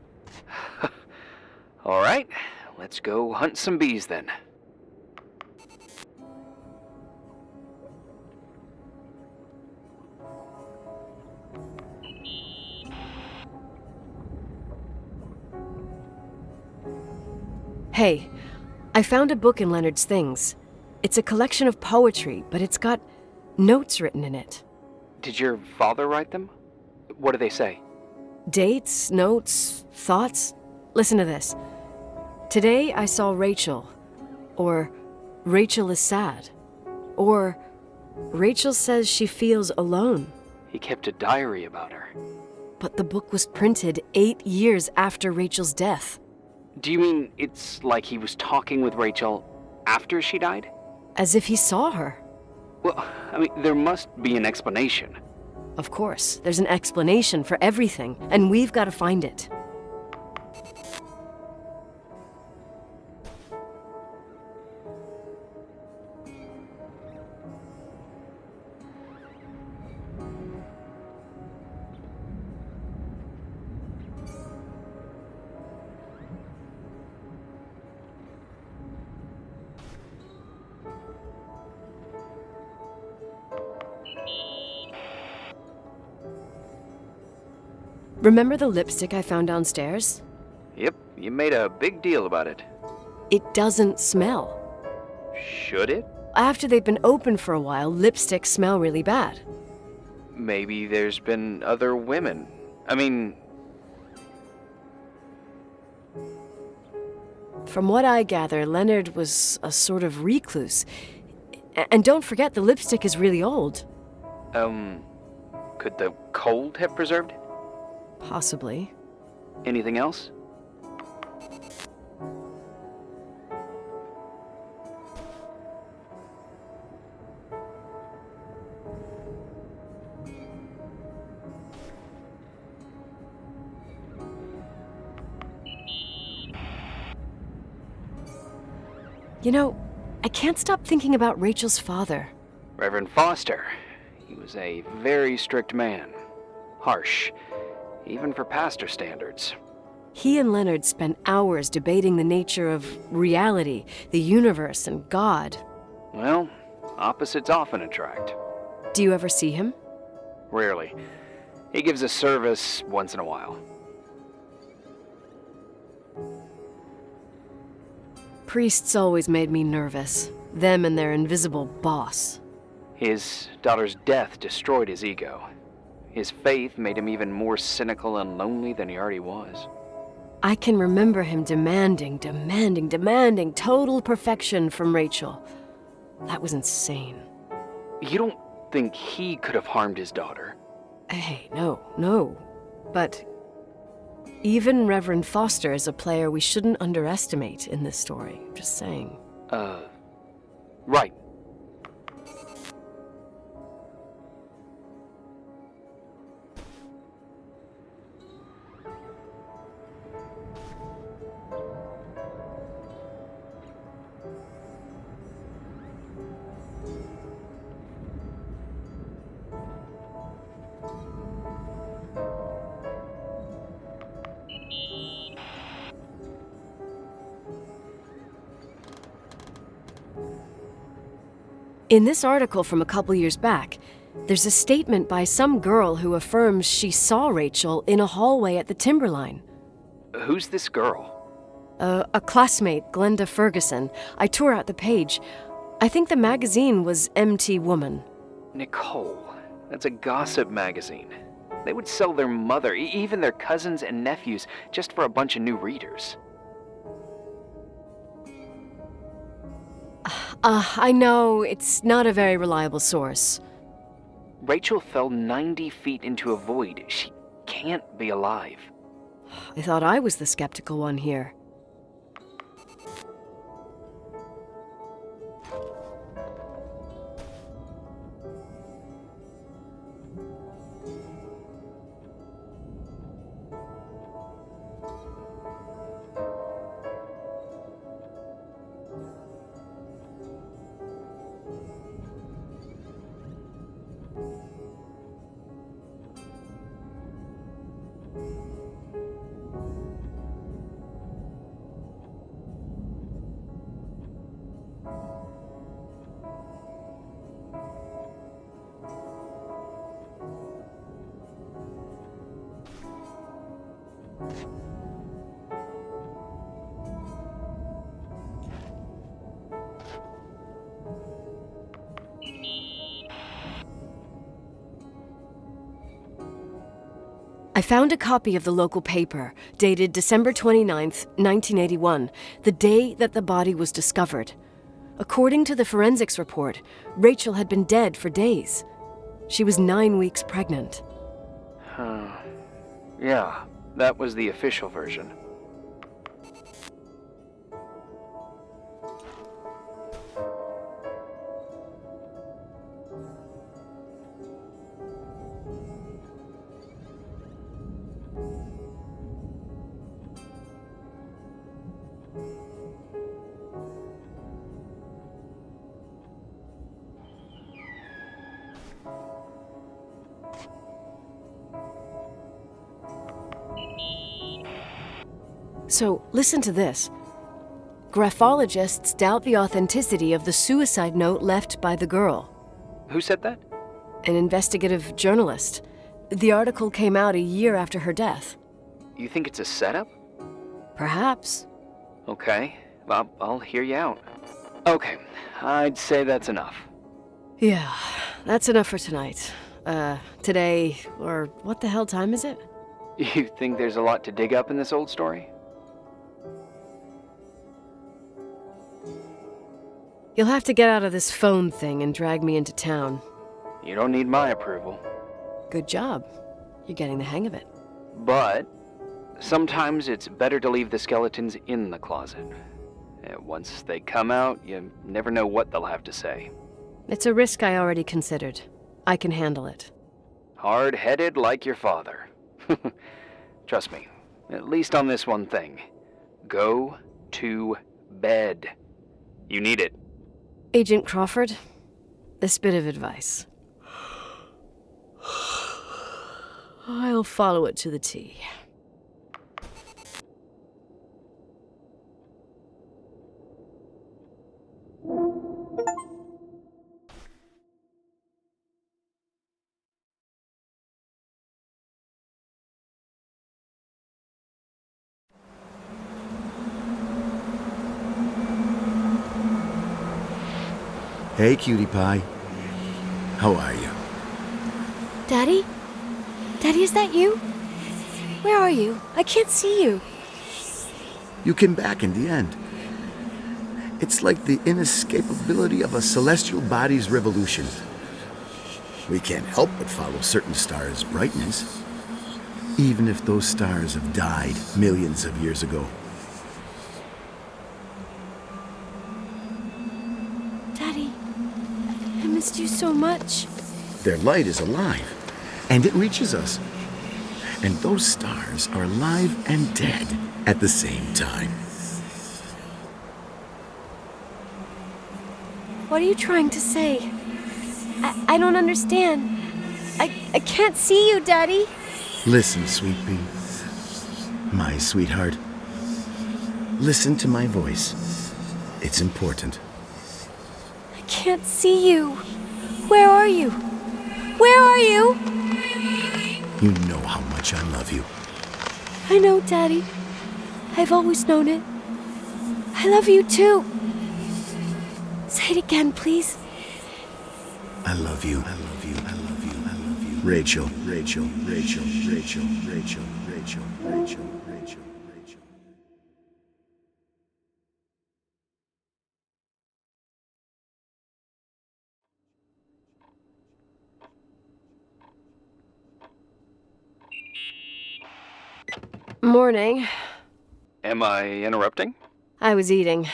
All right, let's go hunt some bees then. Hey, I found a book in Leonard's things. It's a collection of poetry, but it's got notes written in it. Did your father write them? What do they say? Dates, notes, thoughts. Listen to this. Today I saw Rachel. Or Rachel is sad. Or Rachel says she feels alone. He kept a diary about her. But the book was printed 8 years after Rachel's death. Do you mean it's like he was talking with Rachel after she died? As if he saw her. Well, I mean, there must be an explanation. Of course, there's an explanation for everything, and we've got to find it. Remember the lipstick I found downstairs? Yep, you made a big deal about it. It doesn't smell. Should it? After they've been open for a while, lipsticks smell really bad. Maybe there's been other women. I mean... From what I gather, Leonard was a sort of recluse. And don't forget, the lipstick is really old. Could the cold have preserved it? Possibly. Anything else? You know, I can't stop thinking about Rachel's father. Reverend Foster. He was a very strict man. Harsh, even for pastor standards. He and Leonard spent hours debating the nature of reality, the universe, and God. Well, opposites often attract. Do you ever see him? Rarely. He gives a service once in a while. Priests always made me nervous. Them and their invisible boss. His daughter's death destroyed his ego. His faith made him even more cynical and lonely than he already was. I can remember him demanding total perfection from Rachel. That was insane. You don't think he could have harmed his daughter? Hey, no. But even Reverend Foster is a player we shouldn't underestimate in this story. Just saying. Right. In this article from a couple years back, there's a statement by some girl who affirms she saw Rachel in a hallway at the Timberline. Who's this girl? A classmate, Glenda Ferguson. I tore out the page. I think the magazine was MT Woman. Nicole, that's a gossip magazine. They would sell their mother, even their cousins and nephews, just for a bunch of new readers. I know, it's not a very reliable source. Rachel fell 90 feet into a void. She can't be alive. I thought I was the skeptical one here. I found a copy of the local paper, dated December 29th, 1981, the day that the body was discovered. According to the forensics report, Rachel had been dead for days. She was 9 weeks pregnant. Yeah, that was the official version. So, listen to this. Graphologists doubt the authenticity of the suicide note left by the girl. Who said that? An investigative journalist. The article came out a year after her death. You think it's a setup? Perhaps. Okay, I'll hear you out. Okay, I'd say that's enough. Yeah, that's enough for tonight. Today, or what the hell time is it? You think there's a lot to dig up in this old story? You'll have to get out of this phone thing and drag me into town. You don't need my approval. Good job. You're getting the hang of it. But sometimes it's better to leave the skeletons in the closet. Once they come out, you never know what they'll have to say. It's a risk I already considered. I can handle it. Hard-headed like your father. Trust me, at least on this one thing. Go to bed. You need it. Agent Crawford, this bit of advice. I'll follow it to the T. Hey, cutie pie. How are you? Daddy? Daddy, is that you? Where are you? I can't see you. You came back in the end. It's like the inescapability of a celestial body's revolution. We can't help but follow certain stars' brightness, even if those stars have died millions of years ago. Daddy, I missed you so much. Their light is alive, and it reaches us. And those stars are alive and dead at the same time. What are you trying to say? I don't understand. I can't see you, Daddy. Listen, sweet pea. My sweetheart. Listen to my voice. It's important. I can't. can't see you. Where are you? Where are you? You know how much I love you. I know, Daddy. I've always known it. I love you too. Say it again, please. I love you. I love you. I love you. I love you. Rachel, Rachel, Rachel, Rachel, Rachel, Rachel, Rachel, Rachel, Rachel. Morning. Am I interrupting? I was eating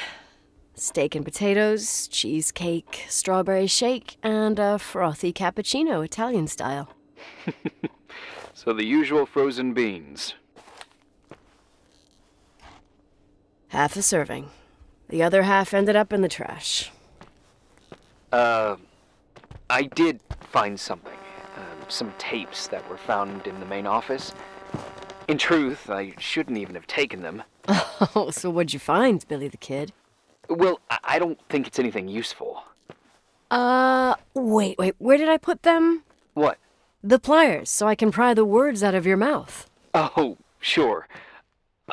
steak and potatoes, cheesecake, strawberry shake, and a frothy cappuccino, Italian style. So the usual frozen beans. Half a serving. The other half ended up in the trash. I did find something. Some tapes that were found in the main office. In truth, I shouldn't even have taken them. Oh, so what'd you find, Billy the Kid? Well, I don't think it's anything useful. Wait, where did I put them? What? The pliers, so I can pry the words out of your mouth. Oh, sure.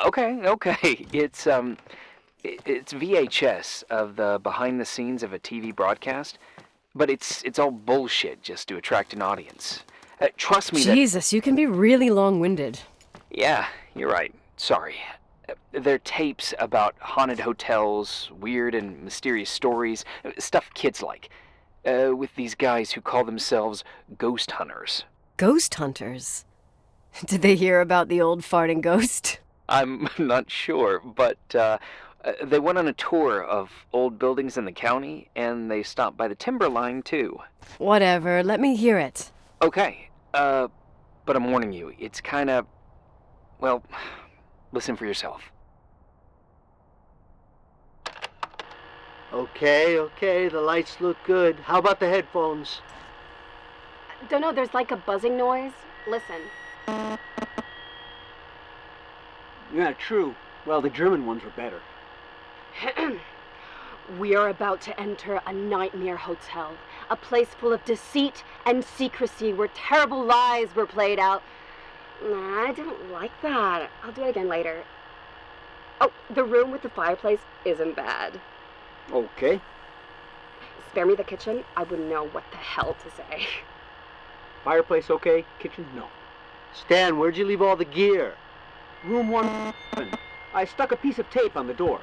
Okay. It's VHS of the behind the scenes of a TV broadcast, but it's all bullshit just to attract an audience. Trust me. Jesus, you can be really long-winded. Yeah, you're right. Sorry. They're tapes about haunted hotels, weird and mysterious stories, stuff kids like, with these guys who call themselves ghost hunters. Ghost hunters? Did they hear about the old farting ghost? I'm not sure, but they went on a tour of old buildings in the county, and they stopped by the timber line, too. Whatever, let me hear it. Okay, but I'm warning you, it's kinda... well, listen for yourself. Okay, the lights look good. How about the headphones? Don't know, there's like a buzzing noise. Listen. Yeah, true. Well, the German ones were better. We are about to enter a nightmare hotel. A place full of deceit and secrecy where terrible lies were played out. Nah, I don't like that. I'll do it again later. Oh, the room with the fireplace isn't bad. Okay. Spare me the kitchen. I wouldn't know what the hell to say. Fireplace okay, kitchen no. Stan, where'd you leave all the gear? Room 1. I stuck a piece of tape on the door.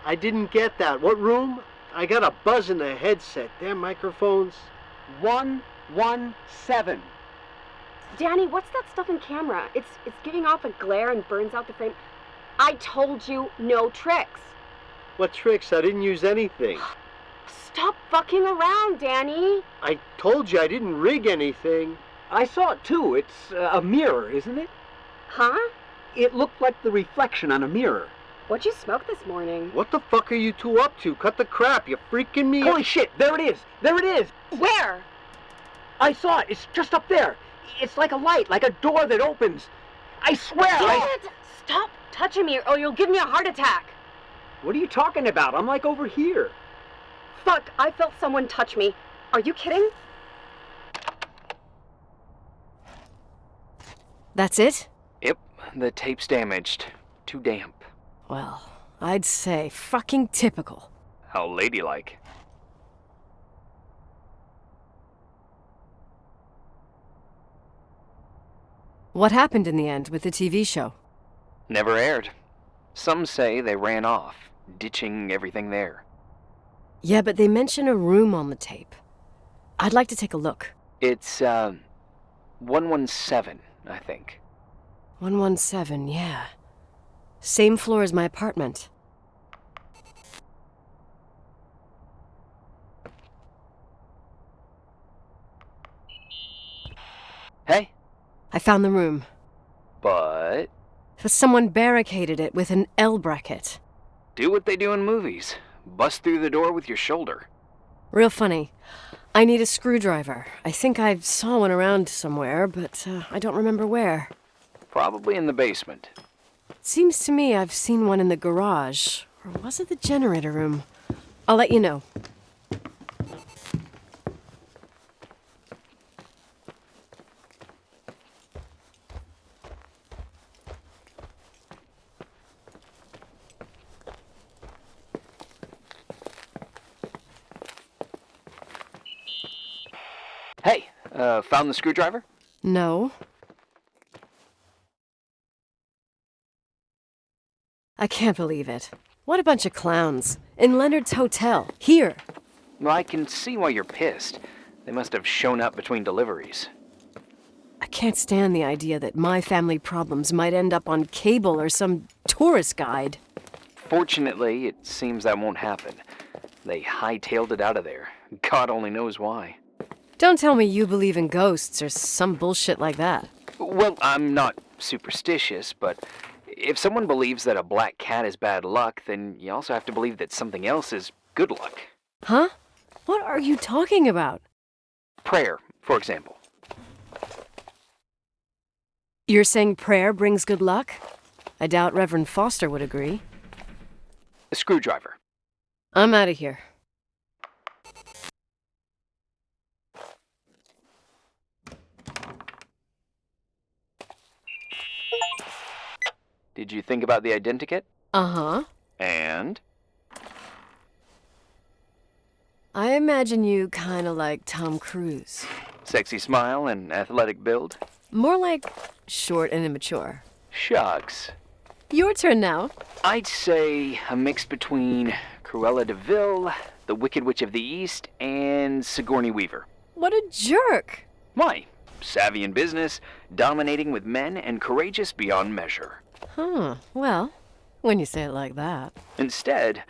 I didn't get that. What room? I got a buzz in the headset. Damn microphones. 117. Danny, what's that stuff in camera? It's giving off a glare and burns out the frame. I told you no tricks. What tricks? I didn't use anything. Stop fucking around, Danny. I told you I didn't rig anything. I saw it too. It's a mirror, isn't it? Huh? It looked like the reflection on a mirror. What'd you smoke this morning? What the fuck are you two up to? Cut the crap. You freaking me. Holy shit, there it is. There it is. Where? I saw it. It's just up there. It's like a light, like a door that opens. I swear. Dad! Stop touching me or you'll give me a heart attack. What are you talking about? I'm like over here. Fuck, I felt someone touch me. Are you kidding? That's it? Yep, the tape's damaged. Too damp. Well, I'd say fucking typical. How ladylike. What happened in the end with the TV show? Never aired. Some say they ran off, ditching everything there. Yeah, but they mention a room on the tape. I'd like to take a look. It's, 117, I think. 117, yeah. Same floor as my apartment. Hey. I found the room. But... someone barricaded it with an L bracket. do what they do in movies. Bust through the door with your shoulder. Real funny. I need a screwdriver. I think I saw one around somewhere, but I don't remember where. Probably in the basement. Seems to me I've seen one in the garage. Or was it the generator room? I'll let you know. Found the screwdriver? No. I can't believe it. What a bunch of clowns. In Leonard's hotel. Here. Well, I can see why you're pissed. They must have shown up between deliveries. I can't stand the idea that my family problems might end up on cable or some tourist guide. Fortunately, it seems that won't happen. They hightailed it out of there. God only knows why. Don't tell me you believe in ghosts or some bullshit like that. Well, I'm not superstitious, but if someone believes that a black cat is bad luck, then you also have to believe that something else is good luck. Huh? What are you talking about? Prayer, for example. You're saying prayer brings good luck? I doubt Reverend Foster would agree. A screwdriver. I'm out of here. Did you think about the identikit? Uh-huh. And? I imagine you kind of like Tom Cruise. Sexy smile and athletic build? More like short and immature. Shucks. Your turn now. I'd say a mix between Cruella de Vil, the Wicked Witch of the East, and Sigourney Weaver. What a jerk. Why? Savvy in business, dominating with men, and courageous beyond measure. Huh. Well, when you say it like that. Instead,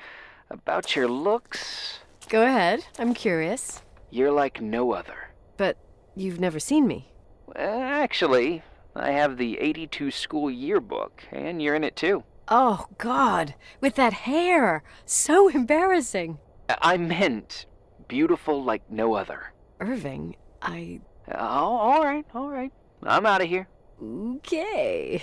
about your looks, Go ahead. I'm curious. you're like no other. But you've never seen me. Actually, I have the 82 school yearbook, and you're in it too. Oh, God. With that hair. So embarrassing. I meant beautiful like no other. Irving, Oh, all right. I'm out of here. Okay.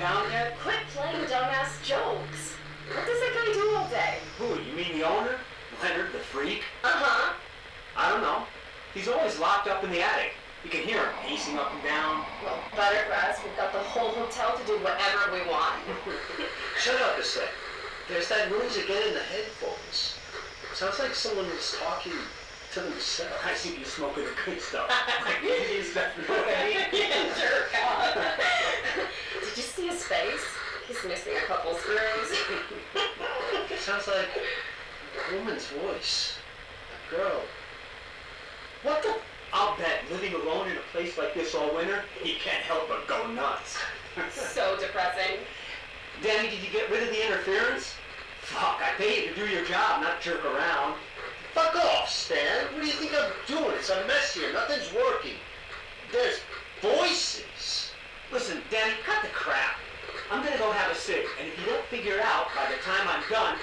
down yet? Quit playing dumbass jokes. What does that guy do all day? Who, you mean the owner? Leonard, the freak? Uh-huh. I don't know. He's always locked up in the attic. You can hear him pacing up and down. Well, better for us. We've got the whole hotel to do whatever we want. Shut up a sec. There's that noise again in the headphones. Sounds like someone is talking to themselves. I think you're smoking the good stuff. Like Indian stuff, you know what I mean? Yeah, jerk off. Did you see his face? He's missing a couple screws. Sounds like a woman's voice. A girl. What the? I'll bet living alone in a place like this all winter, he can't help but go nuts. So depressing. Danny, did you get rid of the interference? Fuck, I pay you to do your job, not jerk around. Fuck off, Stan. What do you think I'm doing? It's a mess here. Nothing's working. There's voices. Listen, Danny, cut the crap. I'm gonna go have a cig, and if you don't figure it out by the time I'm done...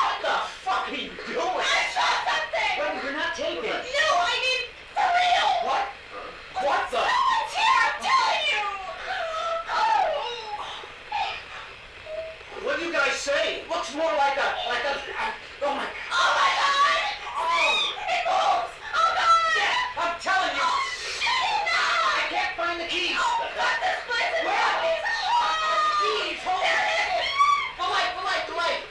What the fuck are you doing? I saw something! Well, you're not taking. No, I mean, for real! What? What the? Someone's here, I'm telling you! What do you guys say? It looks more like a... oh my... Oh my God! Oh! It moves! Oh God! Yeah, I'm telling you! Shit, no! I can't find the keys! Oh God, this place is broken! Keys! Hold on! The light! The light!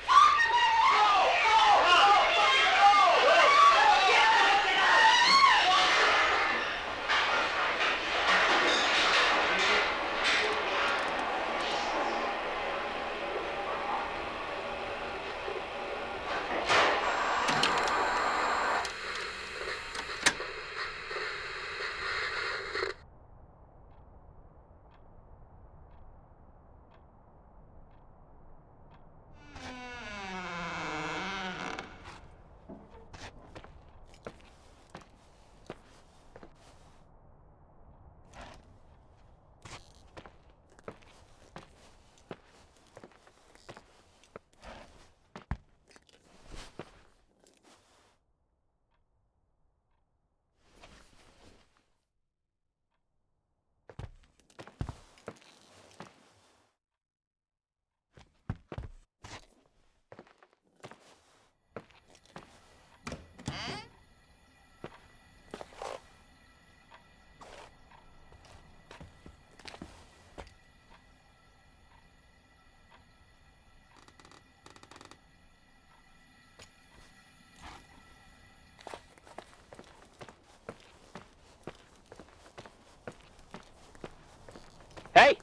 Hey!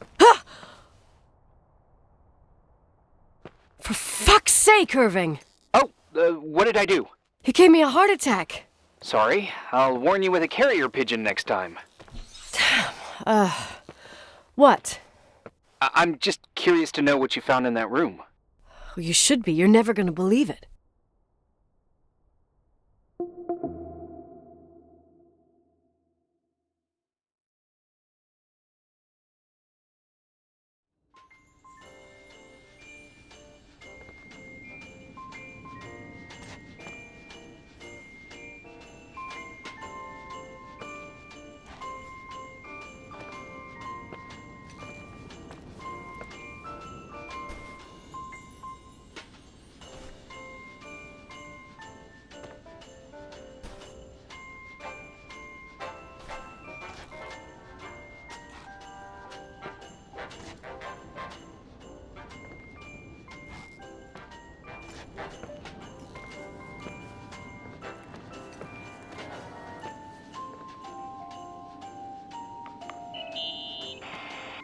For fuck's sake, Irving! Oh, what did I do? You gave me a heart attack. Sorry, I'll warn you with a carrier pigeon next time. What? I'm just curious to know what you found in that room. Well, you should be. You're never gonna believe it.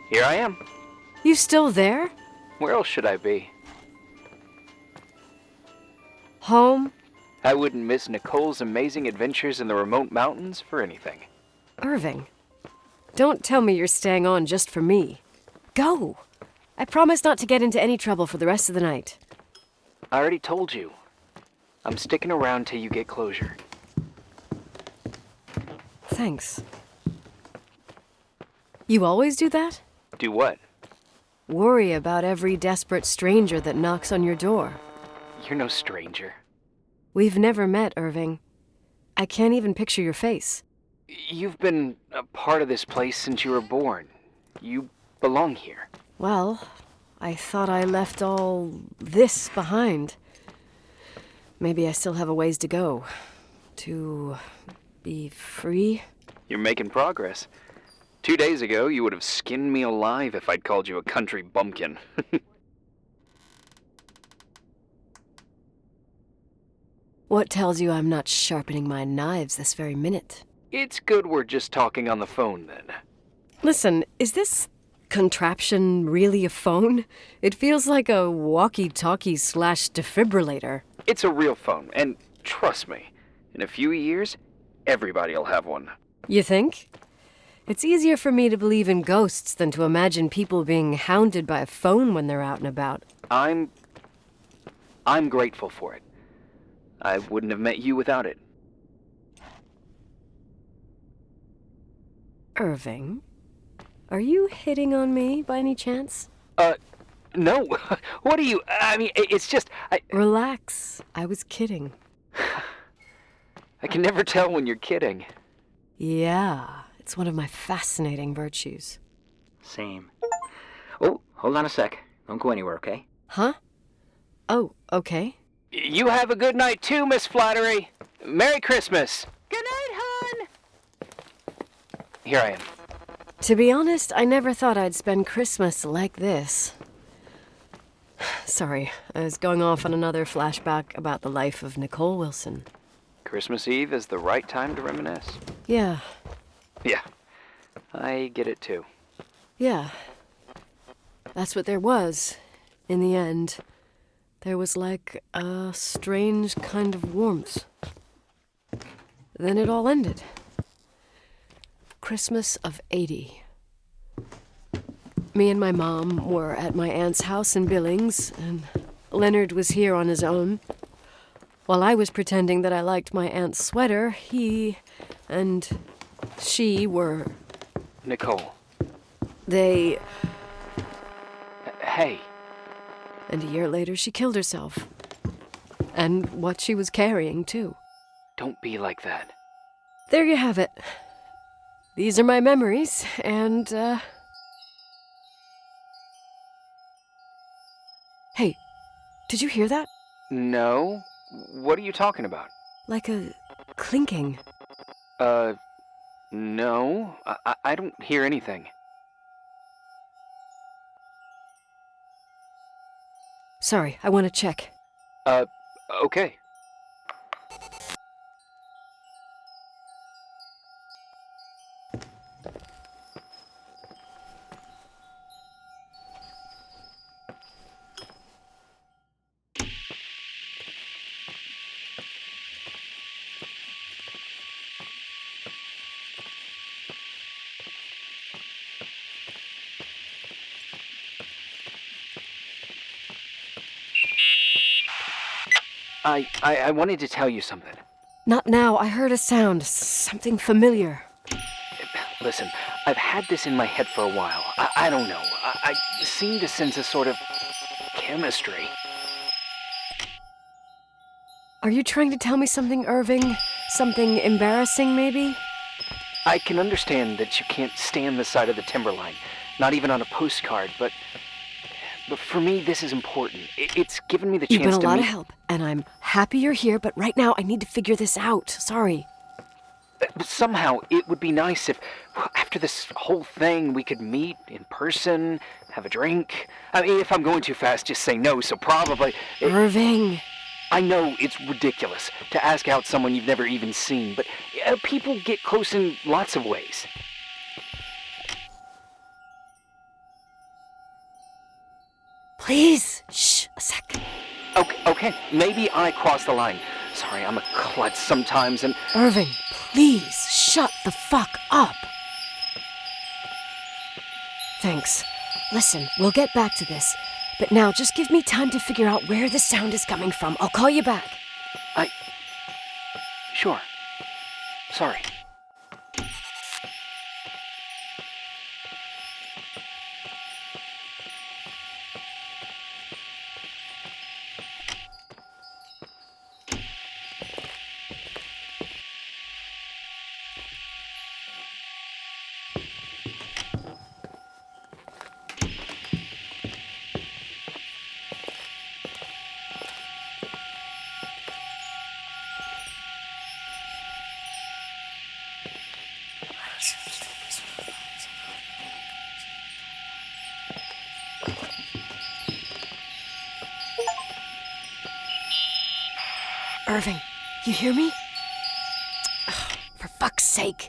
Here I am. You still there? Where else should I be? Home? I wouldn't miss Nicole's amazing adventures in the remote mountains for anything. Irving, don't tell me you're staying on just for me. Go! I promise not to get into any trouble for the rest of the night. I already told you. I'm sticking around till you get closure. Thanks. You always do that? Do what? Worry about every desperate stranger that knocks on your door. You're no stranger. We've never met, Irving. I can't even picture your face. You've been a part of this place since you were born. You belong here. Well, I thought I left all this behind. Maybe I still have a ways to go. To be free? You're making progress. 2 days ago, you would have skinned me alive if I'd called you a country bumpkin. What tells you I'm not sharpening my knives this very minute? It's good we're just talking on the phone, then. Listen, is this contraption really a phone? It feels like a walkie-talkie / defibrillator. It's a real phone, and trust me, in a few years, everybody'll have one. You think? It's easier for me to believe in ghosts than to imagine people being hounded by a phone when they're out and about. I'm grateful for it. I wouldn't have met you without it. Irving, are you hitting on me by any chance? No. What are you... I mean, it's just... Relax. I was kidding. I can never tell when you're kidding. Yeah, it's one of my fascinating virtues. Same. Oh, hold on a sec. Don't go anywhere, okay? Huh? Oh, okay. You have a good night too, Miss Flattery. Merry Christmas. Good night, hon! Here I am. To be honest, I never thought I'd spend Christmas like this. Sorry, I was going off on another flashback about the life of Nicole Wilson. Christmas Eve is the right time to reminisce. Yeah. Yeah, I get it too. Yeah. That's what there was, in the end. There was like a strange kind of warmth. Then it all ended. Christmas of '80. Me and my mom were at my aunt's house in Billings, and Leonard was here on his own. While I was pretending that I liked my aunt's sweater, he and she were... Nicole. They... Hey. And a year later, she killed herself. And what she was carrying, too. Don't be like that. There you have it. These are my memories, and, Hey, did you hear that? No? What are you talking about? Like a clinking. No. I don't hear anything. Sorry, I want to check. Okay. I wanted to tell you something. Not now. I heard a sound. Something familiar. Listen, I've had this in my head for a while. I don't know. I seem to sense a sort of chemistry. Are you trying to tell me something, Irving? Something embarrassing, maybe? I can understand that you can't stand the side of the timberline, not even on a postcard, but for me, this is important. It's given me the chance to You've been a lot of help, and I'm happy you're here, but right now I need to figure this out. Sorry. But somehow, it would be nice if, after this whole thing, we could meet in person, have a drink. I mean, if I'm going too fast, just say no, so probably... Irving! I know it's ridiculous to ask out someone you've never even seen, but people get close in lots of ways. Please! Shh! A sec. Okay. Maybe I crossed the line. Sorry, I'm a klutz sometimes, and... Irving, please, shut the fuck up! Thanks. Listen, we'll get back to this. But now, just give me time to figure out where the sound is coming from. I'll call you back. Sure. Sorry. Irving, you hear me? Oh, for fuck's sake.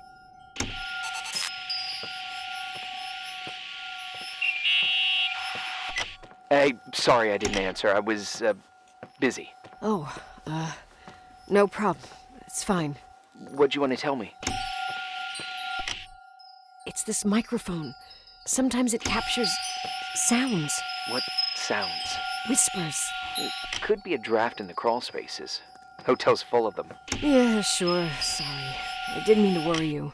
Hey, sorry I didn't answer. I was, busy. Oh, no problem. It's fine. What'd you want to tell me? It's this microphone. Sometimes it captures sounds. What sounds? Whispers. It could be a draft in the crawl spaces. Hotel's full of them. Yeah, sure. Sorry. I didn't mean to worry you.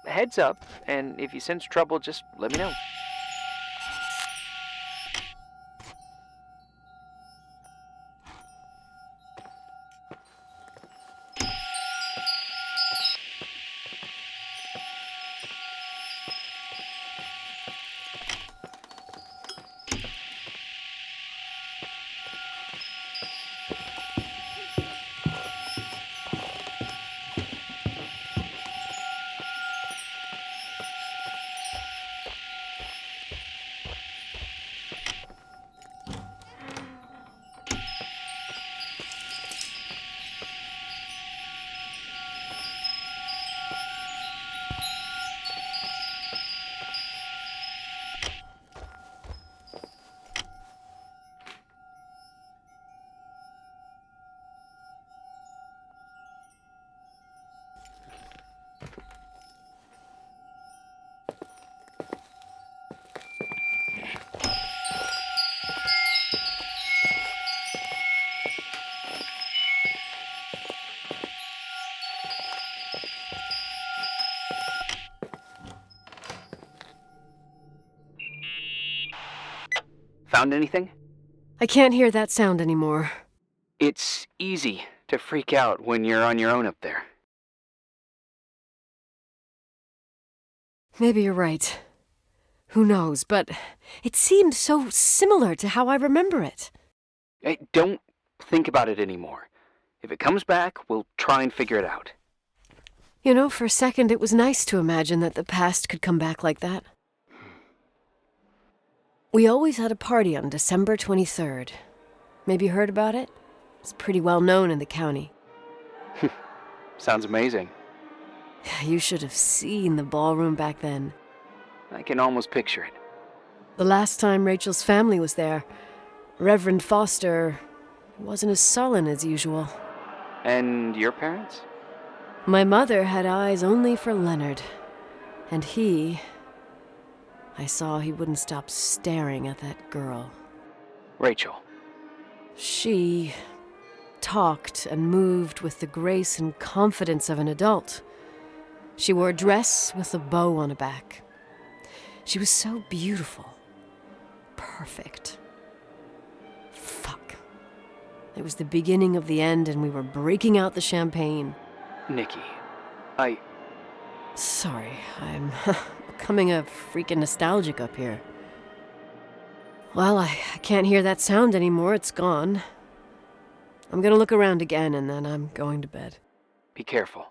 Heads up, and if you sense trouble, just let me know. Found anything? I can't hear that sound anymore. It's easy to freak out when you're on your own up there. Maybe you're right. Who knows, but it seemed so similar to how I remember it. Hey, don't think about it anymore. If it comes back, we'll try and figure it out. You know, for a second it was nice to imagine that the past could come back like that. We always had a party on December 23rd. Maybe you heard about it? It's pretty well known in the county. Sounds amazing. You should have seen the ballroom back then. I can almost picture it. The last time Rachel's family was there, Reverend Foster wasn't as sullen as usual. And your parents? My mother had eyes only for Leonard. And I saw he wouldn't stop staring at that girl. Rachel. She talked and moved with the grace and confidence of an adult. She wore a dress with a bow on her back. She was so beautiful. Perfect. Fuck. It was the beginning of the end and we were breaking out the champagne. Nikki, Sorry, I'm becoming a freaking nostalgic up here. Well, I can't hear that sound anymore. It's gone. I'm gonna look around again and then I'm going to bed. Be careful.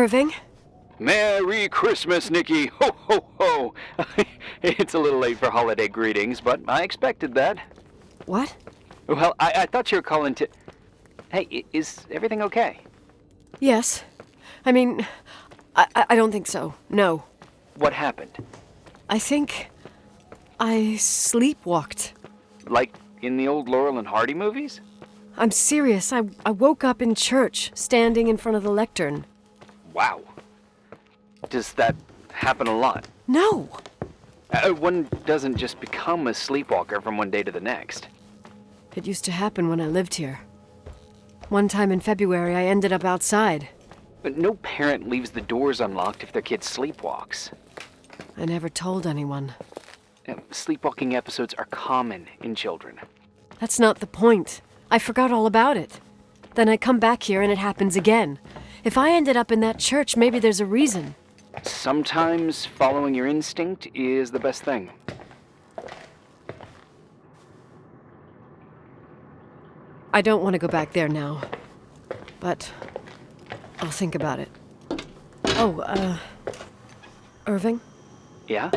Irving? Merry Christmas, Nikki! Ho, ho, ho! It's a little late for holiday greetings, but I expected that. What? Well, I thought you were calling to... Hey, is everything okay? Yes. I mean, I don't think so. No. What happened? I think I sleepwalked. Like in the old Laurel and Hardy movies? I'm serious. I woke up in church, standing in front of the lectern. Wow. Does that happen a lot? No. One doesn't just become a sleepwalker from one day to the next. It used to happen when I lived here. One time in February, I ended up outside. But no parent leaves the doors unlocked if their kid sleepwalks. I never told anyone. Sleepwalking episodes are common in children. That's not the point. I forgot all about it. Then I come back here and it happens again. If I ended up in that church, maybe there's a reason. Sometimes following your instinct is the best thing. I don't want to go back there now. But I'll think about it. Oh, Irving? Yeah?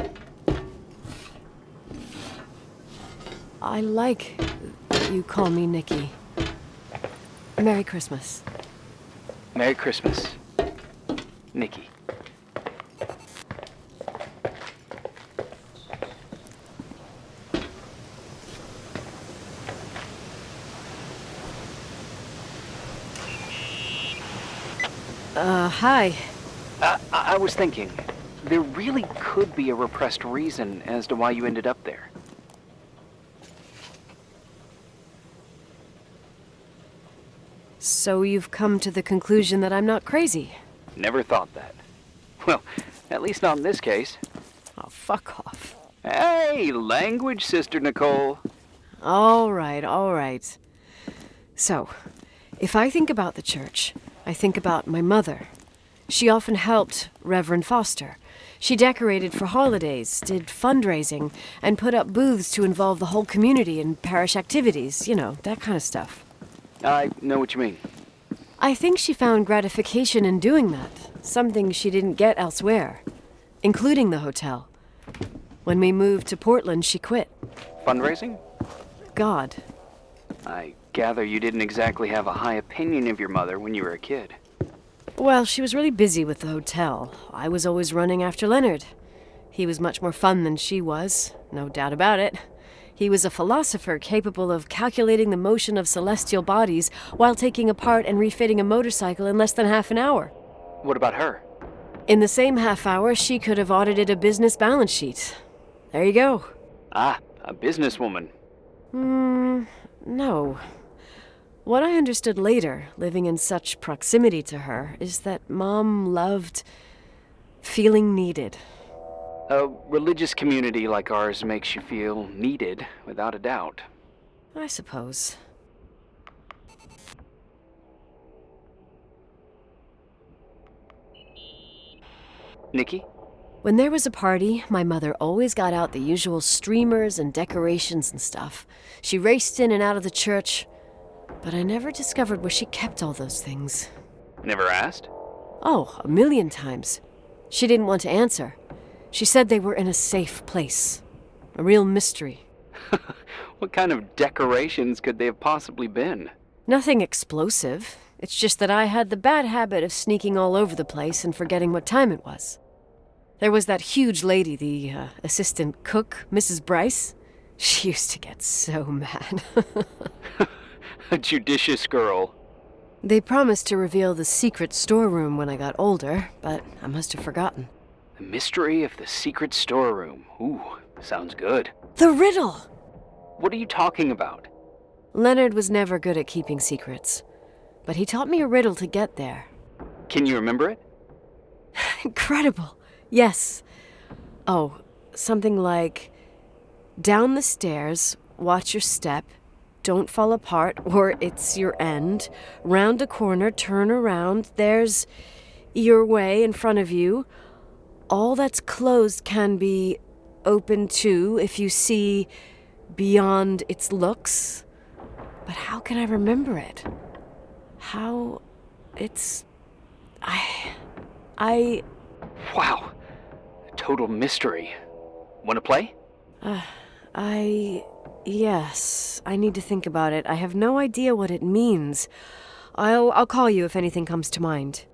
I like that you call me Nikki. Merry Christmas. Merry Christmas, Nikki. Hi. I was thinking, there really could be a repressed reason as to why you ended up there. So you've come to the conclusion that I'm not crazy? Never thought that. Well, at least not in this case. Oh, fuck off. Hey, language, Sister Nicole. All right. So, if I think about the church, I think about my mother. She often helped Reverend Foster. She decorated for holidays, did fundraising, and put up booths to involve the whole community in parish activities, you know, that kind of stuff. I know what you mean. I think she found gratification in doing that, something she didn't get elsewhere, including the hotel. When we moved to Portland, she quit. Fundraising? God. I gather you didn't exactly have a high opinion of your mother when you were a kid. Well, she was really busy with the hotel. I was always running after Leonard. He was much more fun than she was, no doubt about it. He was a philosopher capable of calculating the motion of celestial bodies while taking apart and refitting a motorcycle in less than half an hour. What about her? In the same half hour, she could have audited a business balance sheet. There you go. Ah, a businesswoman. No. What I understood later, living in such proximity to her, is that Mom loved feeling needed. A religious community like ours makes you feel needed, without a doubt. I suppose. Nikki? When there was a party, my mother always got out the usual streamers and decorations and stuff. She raced in and out of the church, but I never discovered where she kept all those things. Never asked? Oh, 1,000,000 times. She didn't want to answer. She said they were in a safe place. A real mystery. What kind of decorations could they have possibly been? Nothing explosive. It's just that I had the bad habit of sneaking all over the place and forgetting what time it was. There was that huge lady, the assistant cook, Mrs. Bryce. She used to get so mad. A judicious girl. They promised to reveal the secret storeroom when I got older, but I must have forgotten. The mystery of the secret storeroom. Ooh, sounds good. The riddle! What are you talking about? Leonard was never good at keeping secrets, but he taught me a riddle to get there. Can you remember it? Incredible. Yes. Oh, something like, down the stairs, watch your step, don't fall apart or it's your end, round a corner, turn around, there's your way in front of you. All that's closed can be open too if you see beyond its looks. But how can I remember it? Wow. Total mystery. Want to play? Yes. I need to think about it. I have no idea what it means. I'll call you if anything comes to mind.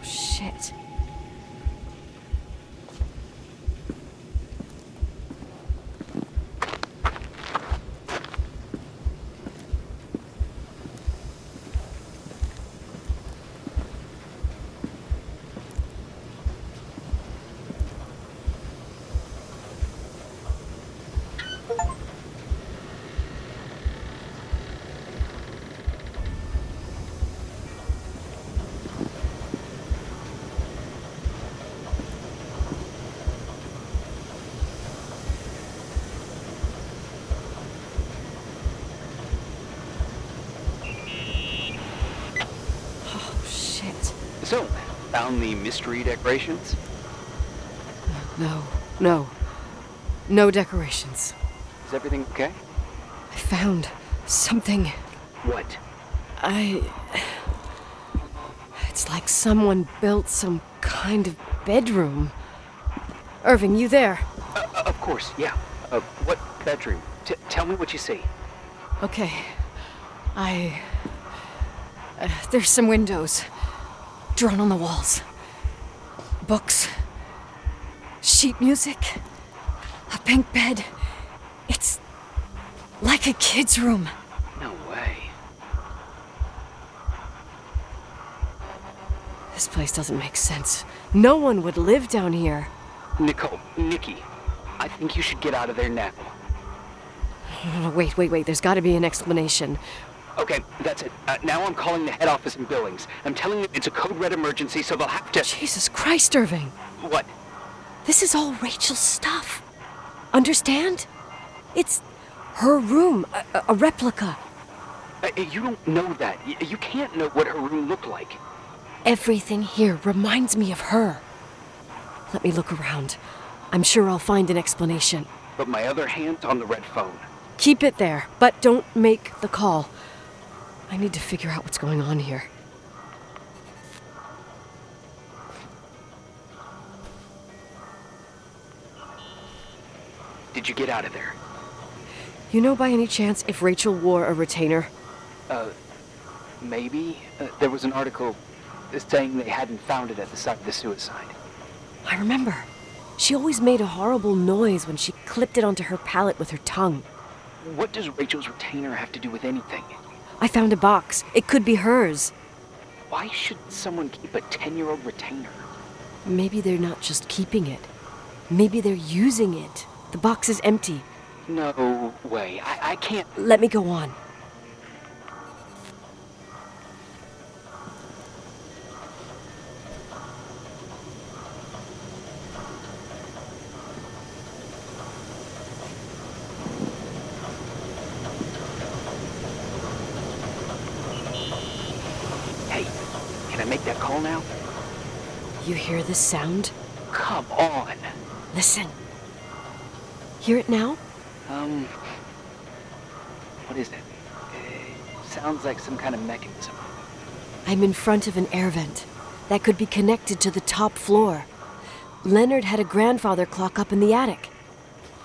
Shit. So, found the mystery decorations? No decorations. Is everything okay? I found something. What? It's like someone built some kind of bedroom. Irving, you there? Of course, yeah. What bedroom? Tell me what you see. Okay. There's some windows drawn on the walls. Books. Sheet music. A pink bed. It's like a kid's room. No way. This place doesn't make sense. No one would live down here. Nikki, I think you should get out of there now. Wait. There's got to be an explanation. Okay, that's it. Now I'm calling the head office in Billings. I'm telling them it's a code red emergency, so they'll have to... Jesus Christ, Irving. What? This is all Rachel's stuff. Understand? It's her room, a replica. You don't know that. You can't know what her room looked like. Everything here reminds me of her. Let me look around. I'm sure I'll find an explanation. But my other hand's on the red phone. Keep it there, but don't make the call. I need to figure out what's going on here. Did you get out of there? You know by any chance if Rachel wore a retainer? Maybe. There was an article saying they hadn't found it at the site of the suicide. I remember. She always made a horrible noise when she clipped it onto her palate with her tongue. What does Rachel's retainer have to do with anything? I found a box. It could be hers. Why should someone keep a 10-year-old retainer? Maybe they're not just keeping it. Maybe they're using it. The box is empty. No way. I can't... Let me go on. Can I make that call now? You hear this sound? Come on. Listen. Hear it now? What is it? Sounds like some kind of mechanism. I'm in front of an air vent that could be connected to the top floor. Leonard had a grandfather clock up in the attic.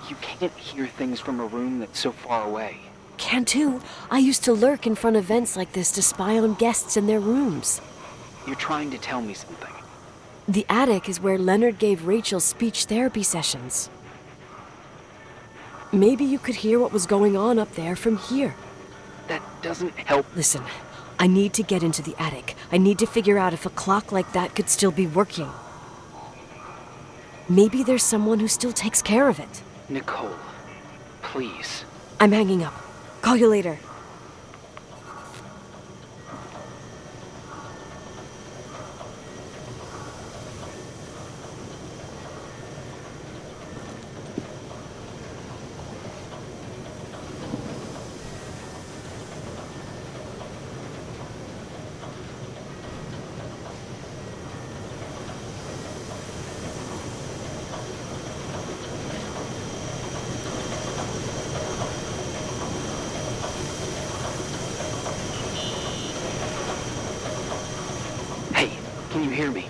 You can't hear things from a room that's so far away. Can too. I used to lurk in front of vents like this to spy on guests in their rooms. You're trying to tell me something. The attic is where Leonard gave Rachel speech therapy sessions. Maybe you could hear what was going on up there from here. That doesn't help. Listen, I need to get into the attic. I need to figure out if a clock like that could still be working. Maybe there's someone who still takes care of it. Nicole, please. I'm hanging up. Call you later. Can you hear me?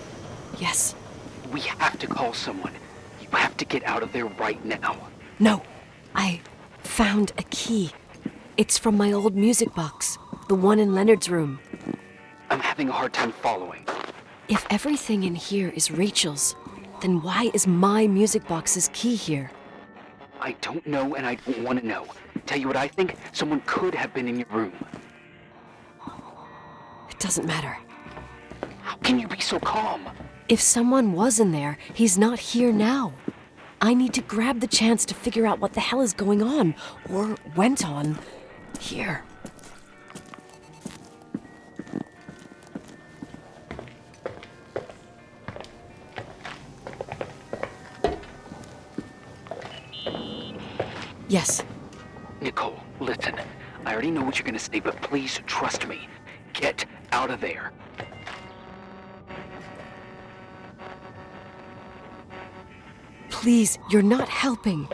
Yes. We have to call someone. You have to get out of there right now. No. I found a key. It's from my old music box, the one in Leonard's room. I'm having a hard time following. If everything in here is Rachel's, then why is my music box's key here? I don't know, and I don't want to know. Tell you what I think? Someone could have been in your room. It doesn't matter. How can you be so calm? If someone was in there, he's not here now. I need to grab the chance to figure out what the hell is going on, or went on, here. Yes. Nicole, listen. I already know what you're gonna say, but please trust me. Get out of there. Please, you're not helping.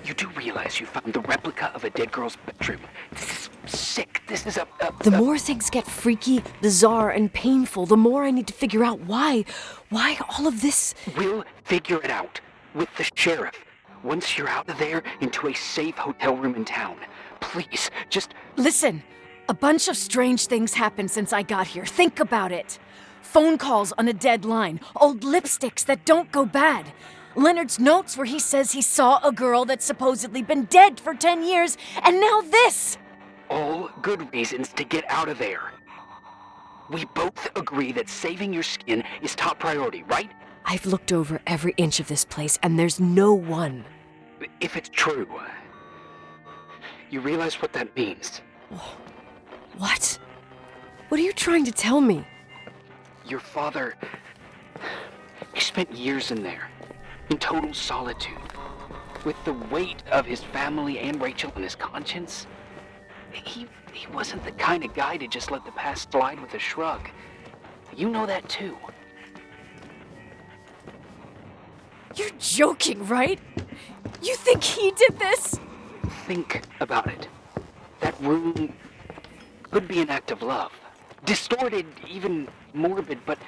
You do realize you found the replica of a dead girl's bedroom. This is sick. This is The more things get freaky, bizarre, and painful, the more I need to figure out why. Why all of this? We'll figure it out. With the sheriff. Once you're out of there, into a safe hotel room in town. Please, just... Listen, a bunch of strange things happened since I got here. Think about it. Phone calls on a dead line. Old lipsticks that don't go bad. Leonard's notes where he says he saw a girl that's supposedly been dead for 10 years, and now this! All good reasons to get out of there. We both agree that saving your skin is top priority, right? I've looked over every inch of this place, and there's no one. If it's true, you realize what that means. What? What are you trying to tell me? Your father... He spent years in there. In total solitude, with the weight of his family and Rachel on his conscience. He wasn't the kind of guy to just let the past slide with a shrug. You know that too. You're joking, right? You think he did this? Think about it. That room could be an act of love. Distorted, even morbid, but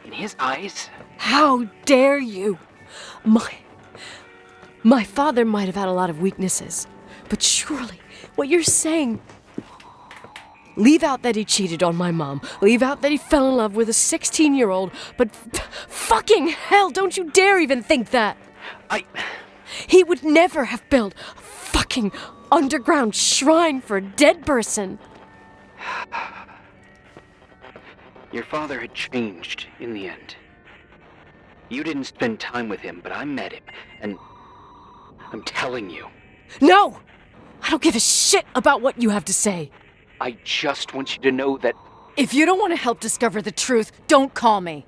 in his eyes... How dare you? My father might have had a lot of weaknesses, but surely what you're saying... Leave out that he cheated on my mom. Leave out that he fell in love with a 16-year-old, but fucking hell, don't you dare even think that! He would never have built a fucking underground shrine for a dead person. Your father had changed in the end. You didn't spend time with him, but I met him, and I'm telling you. No! I don't give a shit about what you have to say. I just want you to know that... If you don't want to help discover the truth, don't call me.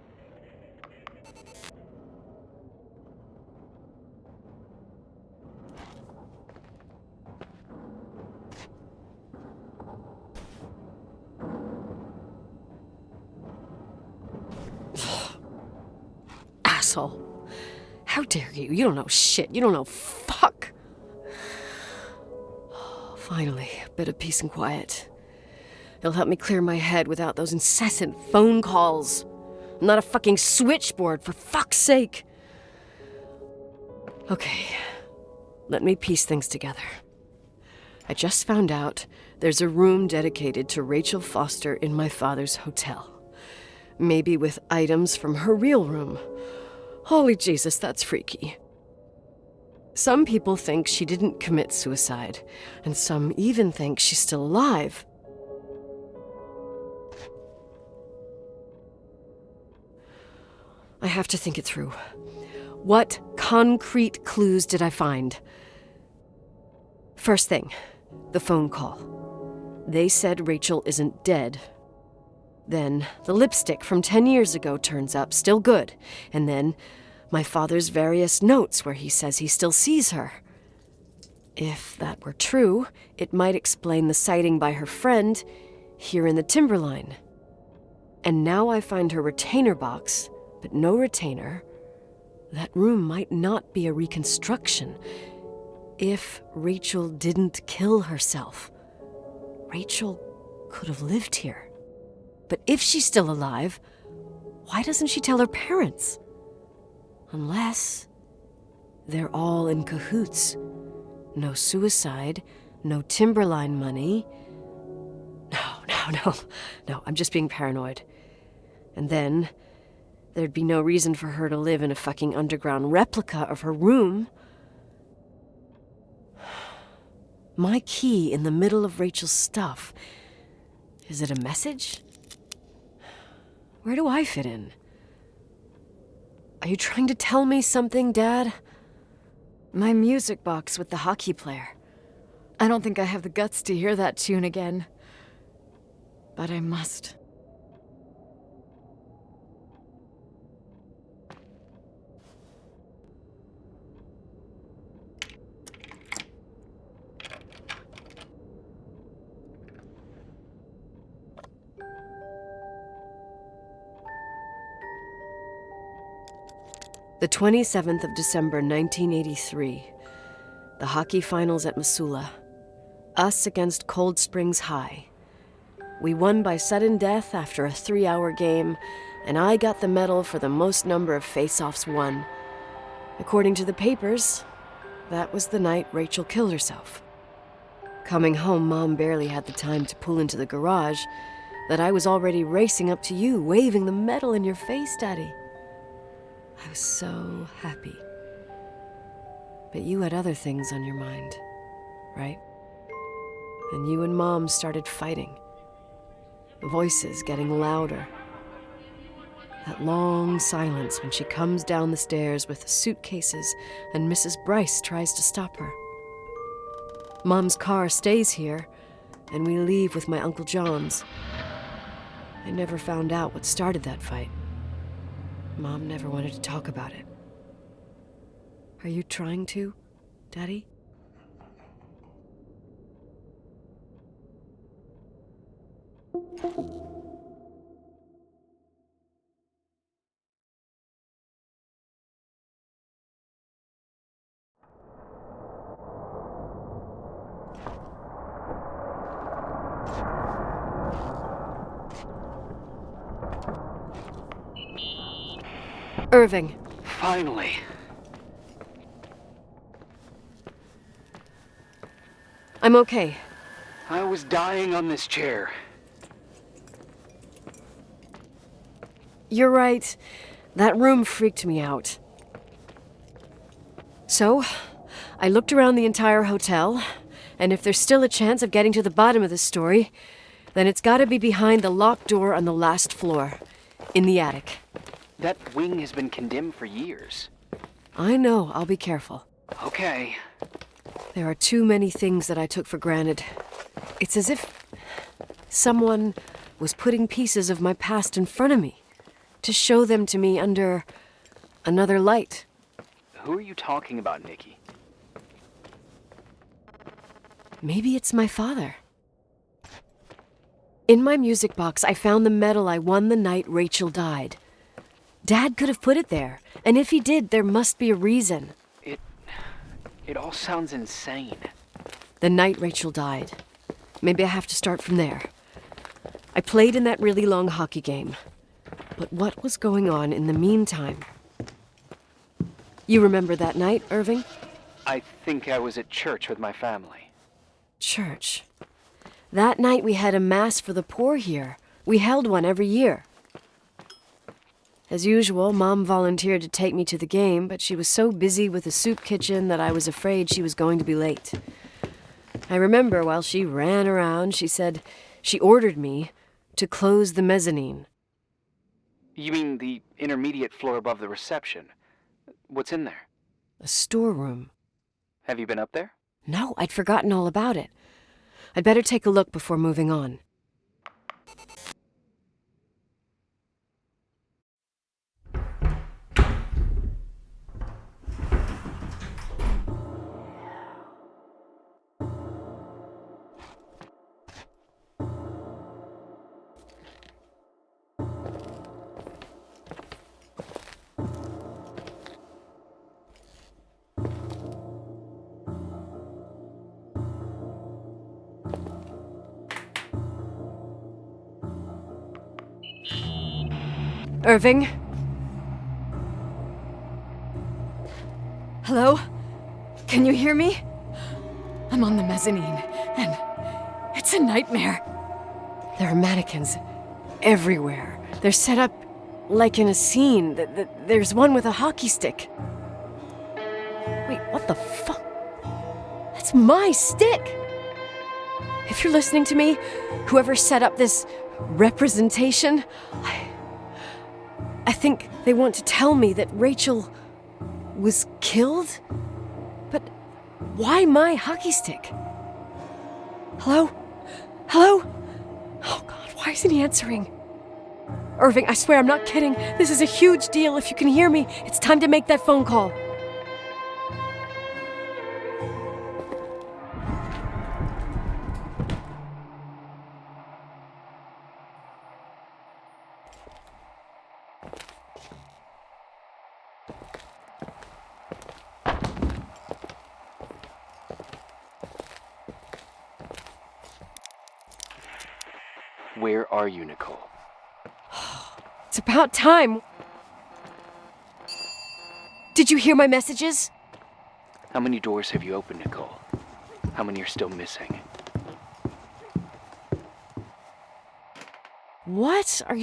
Asshole. How dare you? You don't know shit. You don't know fuck. Finally, a bit of peace and quiet. It'll help me clear my head without those incessant phone calls. I'm not a fucking switchboard, for fuck's sake. Okay, let me piece things together. I just found out there's a room dedicated to Rachel Foster in my father's hotel. Maybe with items from her real room. Holy Jesus, that's freaky. Some people think she didn't commit suicide, and some even think she's still alive. I have to think it through. What concrete clues did I find? First thing, the phone call. They said Rachel isn't dead. Then the lipstick from 10 years ago turns up, still good. And then my father's various notes where he says he still sees her. If that were true, it might explain the sighting by her friend here in the timberline. And now I find her retainer box, but no retainer. That room might not be a reconstruction. If Rachel didn't kill herself, Rachel could have lived here. But if she's still alive, why doesn't she tell her parents? Unless they're all in cahoots. No suicide, no timberline money. No, I'm just being paranoid. And then there'd be no reason for her to live in a fucking underground replica of her room. My key in the middle of Rachel's stuff. Is it a message? Where do I fit in? Are you trying to tell me something, Dad? My music box with the hockey player. I don't think I have the guts to hear that tune again. But I must. The 27th of December, 1983. The hockey finals at Missoula. Us against Cold Springs High. We won by sudden death after a 3-hour game, and I got the medal for the most number of face-offs won. According to the papers, that was the night Rachel killed herself. Coming home, Mom barely had the time to pull into the garage that I was already racing up to you, waving the medal in your face, Daddy. I was so happy. But you had other things on your mind, right? And you and Mom started fighting. Voices getting louder. That long silence when she comes down the stairs with the suitcases and Mrs. Bryce tries to stop her. Mom's car stays here, and we leave with my Uncle John's. I never found out what started that fight. Mom never wanted to talk about it. Are you trying to, Daddy? Irving. Finally. I'm okay. I was dying on this chair. You're right. That room freaked me out. So, I looked around the entire hotel, and if there's still a chance of getting to the bottom of this story, then it's gotta be behind the locked door on the last floor, in the attic. That wing has been condemned for years. I know, I'll be careful. Okay. There are too many things that I took for granted. It's as if someone was putting pieces of my past in front of me to show them to me under another light. Who are you talking about, Nikki? Maybe it's my father. In my music box, I found the medal I won the night Rachel died. Dad could have put it there, and if he did, there must be a reason. It all sounds insane. The night Rachel died. Maybe I have to start from there. I played in that really long hockey game. But what was going on in the meantime? You remember that night, Irving? I think I was at church with my family. Church. That night we had a mass for the poor here. We held one every year. As usual, Mom volunteered to take me to the game, but she was so busy with the soup kitchen that I was afraid she was going to be late. I remember while she ran around, she said she ordered me to close the mezzanine. You mean the intermediate floor above the reception? What's in there? A storeroom. Have you been up there? No, I'd forgotten all about it. I'd better take a look before moving on. Irving? Hello? Can you hear me? I'm on the mezzanine, and it's a nightmare. There are mannequins everywhere. They're set up like in a scene. There's one with a hockey stick. Wait, what the fuck? That's my stick! If you're listening to me, whoever set up this representation, I think they want to tell me that Rachel was killed? But why my hockey stick? Hello? Hello? Oh God, why isn't he answering? Irving, I swear I'm not kidding. This is a huge deal. If you can hear me, it's time to make that phone call. Where are you, Nicole? It's about time. Did you hear my messages? How many doors have you opened, Nicole? How many are still missing? What? Are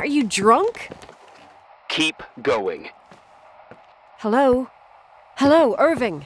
you drunk? Keep going. Hello? Hello, Irving.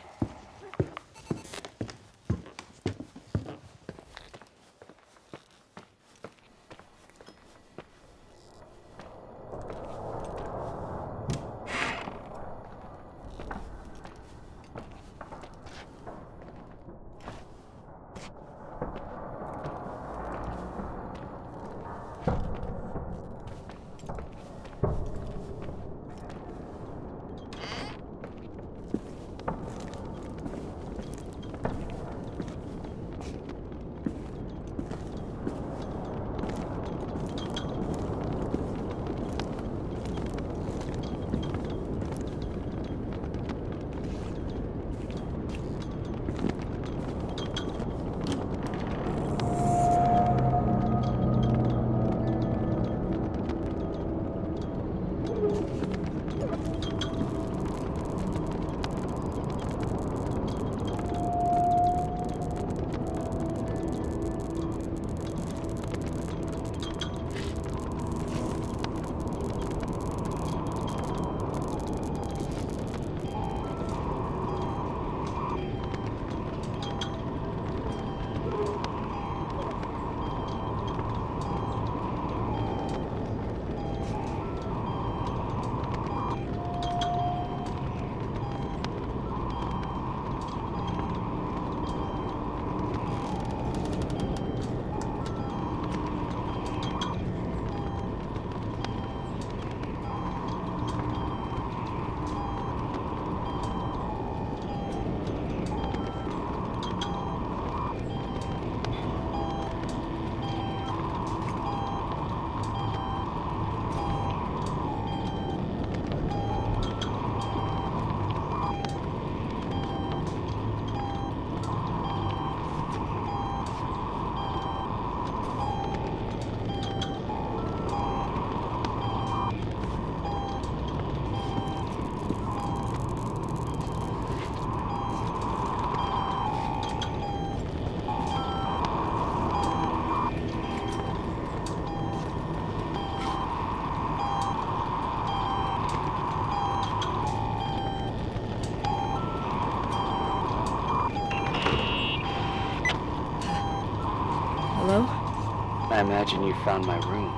imagine you found my room.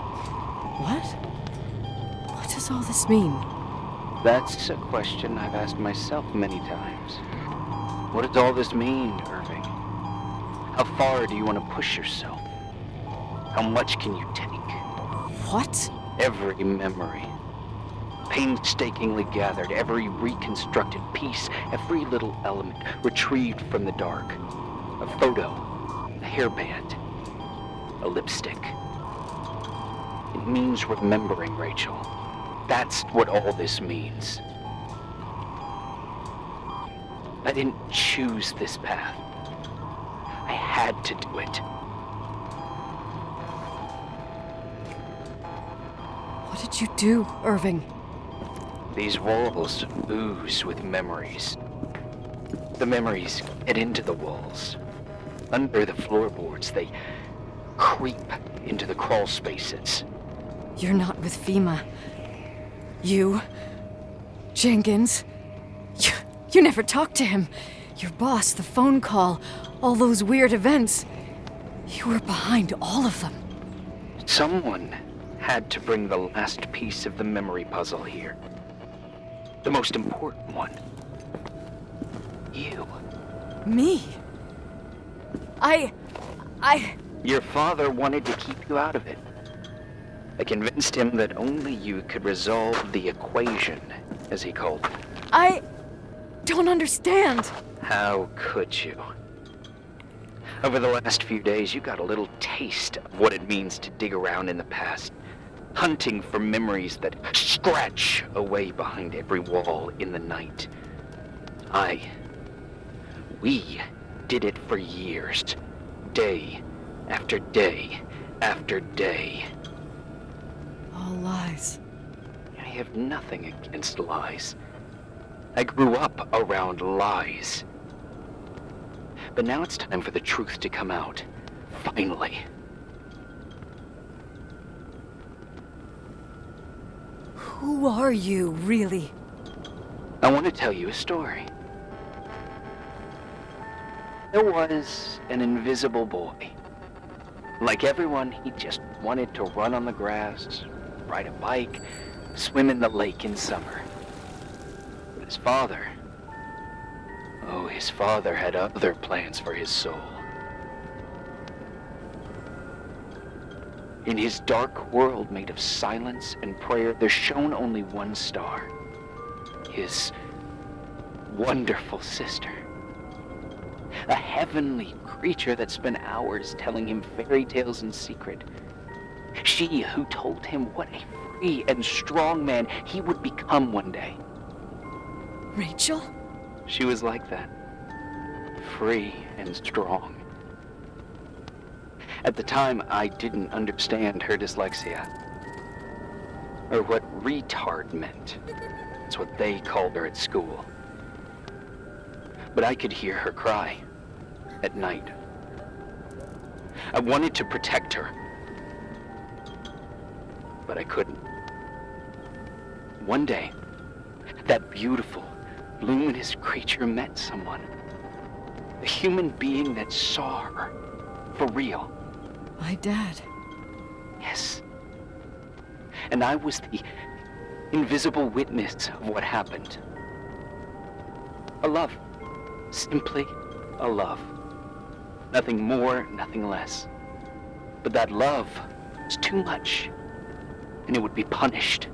What? What does all this mean? That's a question I've asked myself many times. What does all this mean, Irving? How far do you want to push yourself? How much can you take? What? Every memory. Painstakingly gathered, every reconstructed piece, every little element retrieved from the dark. A photo, a hairband, a lipstick. It means remembering, Rachel. That's what all this means. I didn't choose this path. I had to do it. What did you do, Irving? These walls ooze with memories. The memories get into the walls. Under the floorboards, they creep into the crawl spaces. You're not with FEMA. You... Jenkins... You never talked to him. Your boss, the phone call, all those weird events. You were behind all of them. Someone had to bring the last piece of the memory puzzle here. The most important one. You. Me? Your father wanted to keep you out of it. I convinced him that only you could resolve the equation, as he called it. I don't understand. How could you? Over the last few days, you got a little taste of what it means to dig around in the past, hunting for memories that scratch away behind every wall in the night. We did it for years, day after day after day. All lies. I have nothing against lies. I grew up around lies. But now it's time for the truth to come out. Finally. Who are you, really? I want to tell you a story. There was an invisible boy. Like everyone, he just wanted to run on the grass, ride a bike, swim in the lake in summer. But his father had other plans for his soul. In his dark world made of silence and prayer, there shone only one star. His wonderful sister. A heavenly creature that spent hours telling him fairy tales in secret. She who told him what a free and strong man he would become one day. Rachel? She was like that. Free and strong. At the time, I didn't understand her dyslexia. Or what retard meant. That's what they called her at school. But I could hear her cry at night. I wanted to protect her, but I couldn't. One day, that beautiful, luminous creature met someone. A human being that saw her for real. My dad. Yes. And I was the invisible witness of what happened. A love. Simply a love. Nothing more, nothing less. But that love was too much, and it would be punished.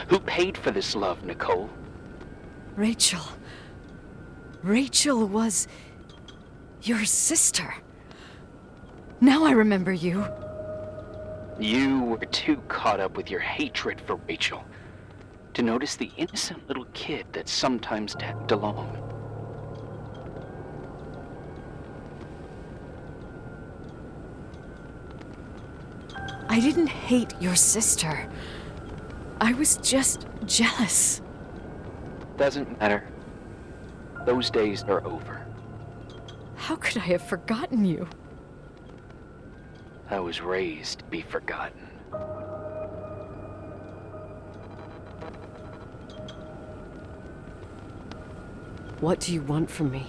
Who paid for this love, Nicole? Rachel. Rachel was your sister. Now I remember you. You were too caught up with your hatred for Rachel to notice the innocent little kid that sometimes tagged along. I didn't hate your sister. I was just jealous. Doesn't matter. Those days are over. How could I have forgotten you? I was raised to be forgotten. What do you want from me?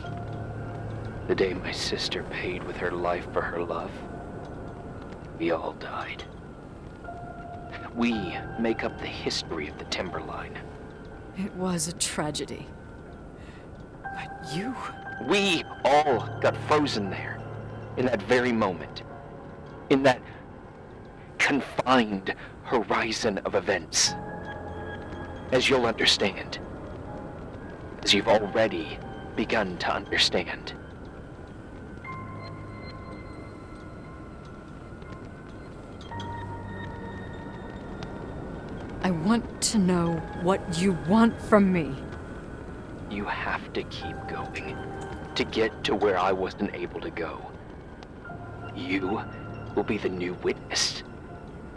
The day my sister paid with her life for her love, We all died. We make up the history of the Timberline. It was a tragedy. But you... We all got frozen there, in that very moment. In that confined horizon of events. As you'll understand. As you've already begun to understand. I want to know what you want from me. You have to keep going to get to where I wasn't able to go. You will be the new witness.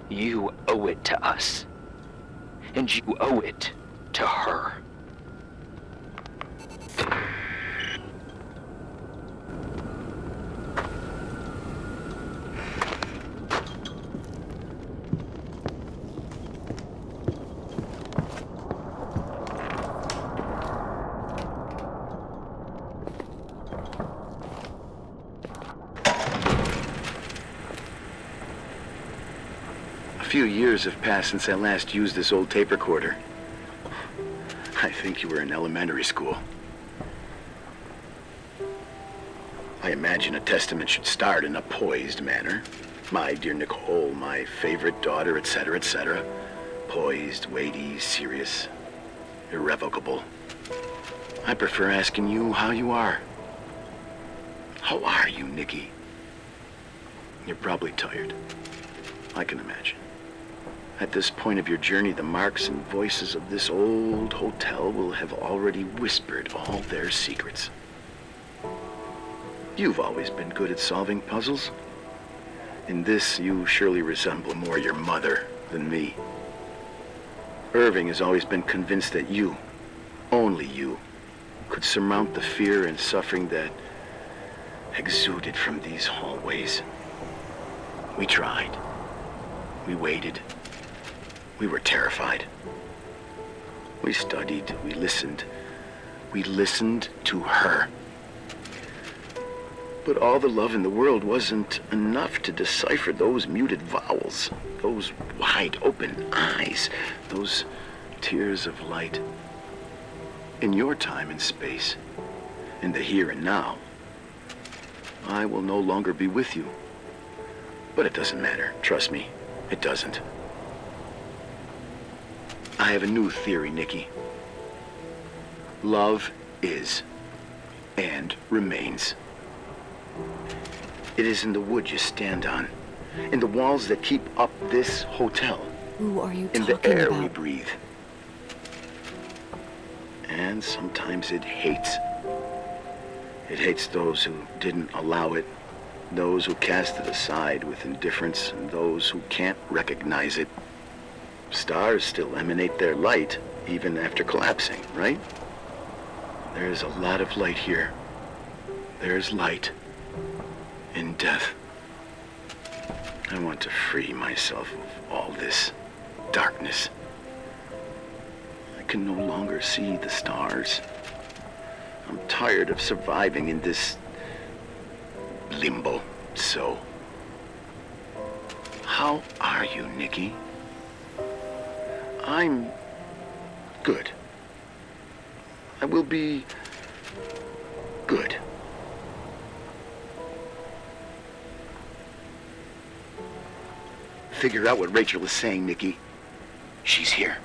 You owe it to us. And you owe it to her. A few years have passed since I last used this old tape recorder. I think you were in elementary school. I imagine a testament should start in a poised manner. My dear Nicole, my favorite daughter, etc., etc. Poised, weighty, serious, irrevocable. I prefer asking you how you are. How are you, Nikki? You're probably tired. I can imagine. At this point of your journey, the marks and voices of this old hotel will have already whispered all their secrets. You've always been good at solving puzzles. In this, you surely resemble more your mother than me. Irving has always been convinced that you, only you, could surmount the fear and suffering that exuded from these hallways. We tried. We waited. We were terrified. We studied. We listened. We listened to her. But all the love in the world wasn't enough to decipher those muted vowels, those wide open eyes, those tears of light. In your time and space, in the here and now, I will no longer be with you. But it doesn't matter. Trust me, it doesn't. I have a new theory, Nikki. Love is and remains. It is in the wood you stand on, in the walls that keep up this hotel, Who are you in talking the air about? we breathe. And sometimes it hates. It hates those who didn't allow it, those who cast it aside with indifference, and those who can't recognize it. Stars still emanate their light, even after collapsing, right? There is a lot of light here. There is light in death. I want to free myself of all this darkness. I can no longer see the stars. I'm tired of surviving in this limbo. So, how are you, Nikki? I'm good. I will be good. Figure out what Rachel is saying, Nikki. She's here.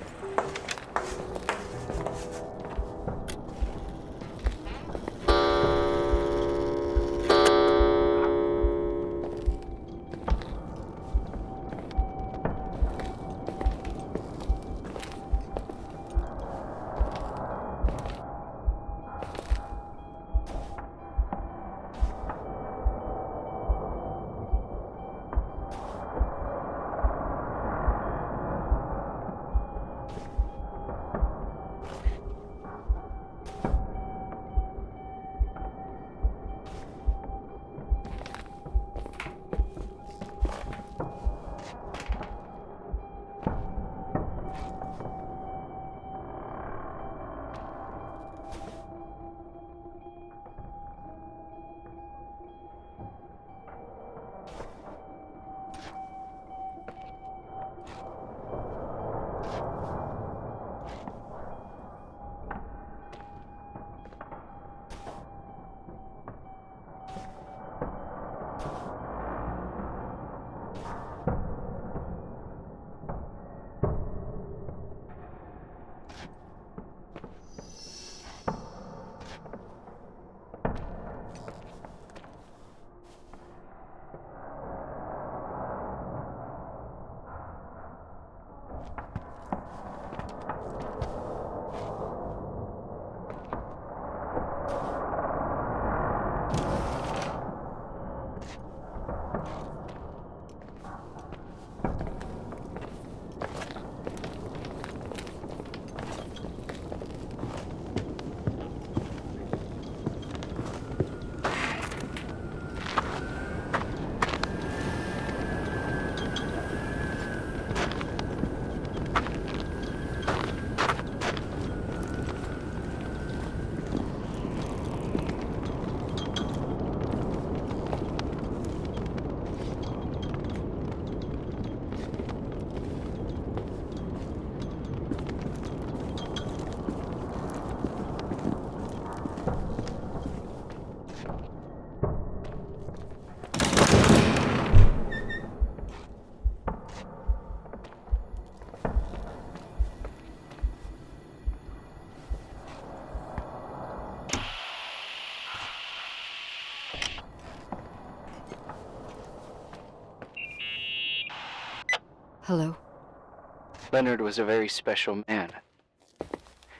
Hello? Leonard was a very special man.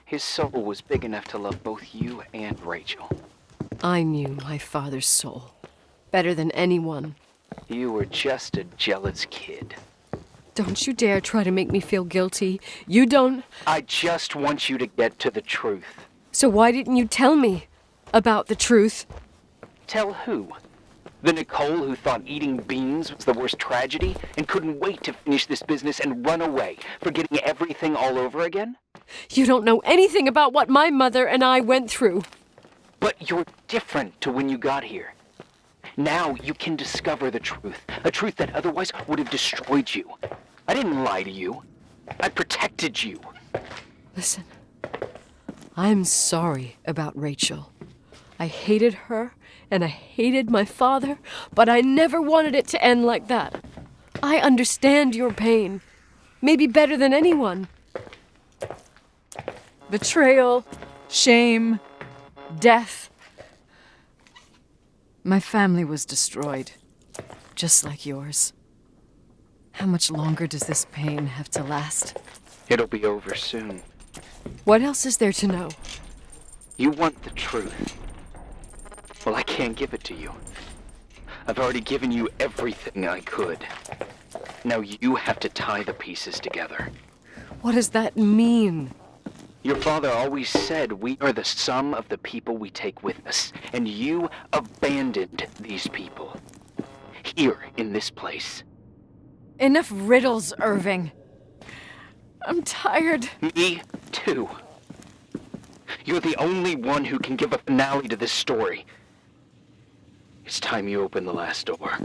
His soul was big enough to love both you and Rachel. I knew my father's soul better than anyone. You were just a jealous kid. Don't you dare try to make me feel guilty. You don't... I just want you to get to the truth. So why didn't you tell me about the truth? Tell who? The Nicole who thought eating beans was the worst tragedy and couldn't wait to finish this business and run away, forgetting everything all over again? You don't know anything about what my mother and I went through. But you're different to when you got here. Now you can discover the truth, a truth that otherwise would have destroyed you. I didn't lie to you. I protected you. Listen, I'm sorry about Rachel. I hated her, and I hated my father, but I never wanted it to end like that. I understand your pain, maybe better than anyone. Betrayal, shame, death. My family was destroyed, just like yours. How much longer does this pain have to last? It'll be over soon. What else is there to know? You want the truth. Well, I can't give it to you. I've already given you everything I could. Now you have to tie the pieces together. What does that mean? Your father always said we are the sum of the people we take with us, and you abandoned these people. Here, in this place. Enough riddles, Irving. I'm tired. Me too. You're the only one who can give a finale to this story. It's time you open the last door.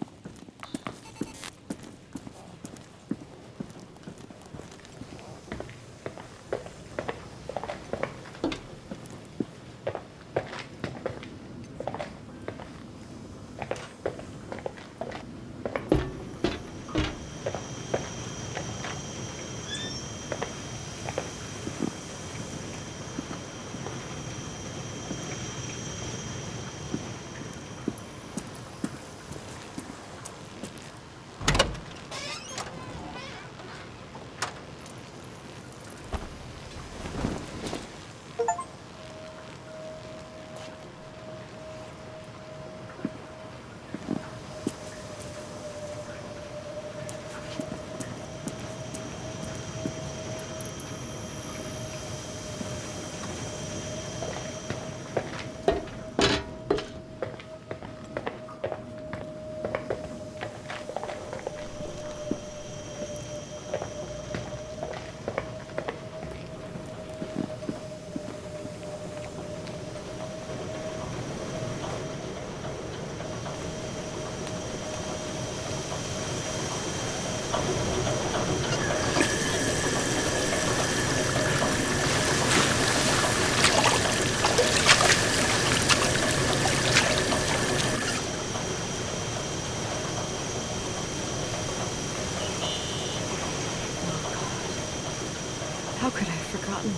How could I have forgotten?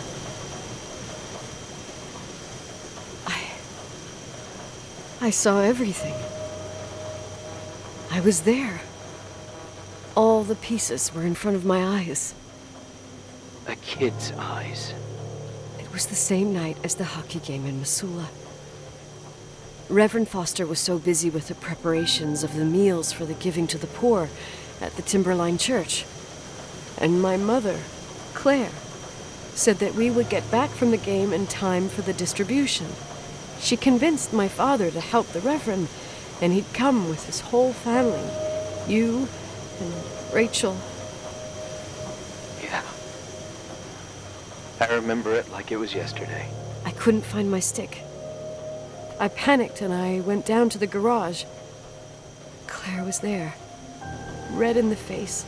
I saw everything. I was there. All the pieces were in front of my eyes. A kid's eyes. It was the same night as the hockey game in Missoula. Reverend Foster was so busy with the preparations of the meals for the giving to the poor at the Timberline Church. And my mother, Claire, said that we would get back from the game in time for the distribution. She convinced my father to help the Reverend, and he'd come with his whole family. You and Rachel. Yeah. I remember it like it was yesterday. I couldn't find my stick. I panicked and I went down to the garage. Claire was there, red in the face.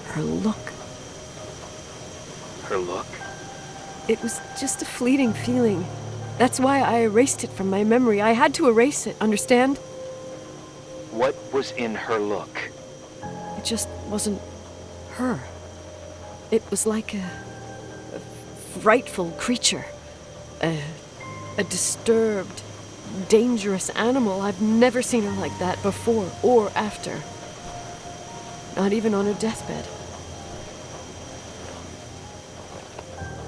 Her look. Her look? It was just a fleeting feeling. That's why I erased it from my memory. I had to erase it, understand? What was in her look? It just wasn't her. It was like a frightful creature. A disturbed, dangerous animal. I've never seen her like that before or after. Not even on her deathbed.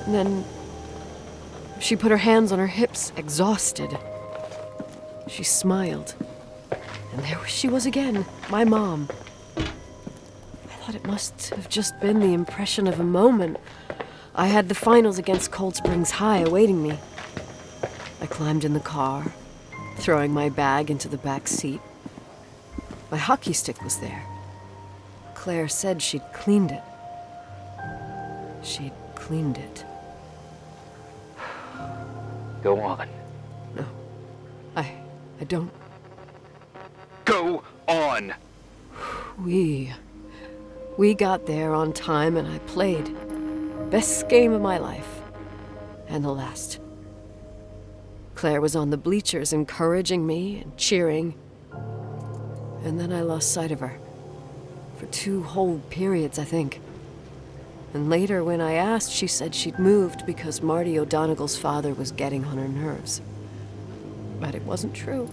And then she put her hands on her hips, exhausted. She smiled. And there she was again, my mom. I thought it must have just been the impression of a moment. I had the finals against Cold Springs High awaiting me. I climbed in the car, throwing my bag into the back seat. My hockey stick was there. Claire said she'd cleaned it. She'd cleaned it. Go on. No. I don't. Go on! We got there on time and I played. Best game of my life. And the last. Claire was on the bleachers encouraging me and cheering. And then I lost sight of her. For 2 whole periods, I think. And later, when I asked, she said she'd moved because Marty O'Donegal's father was getting on her nerves. But it wasn't true.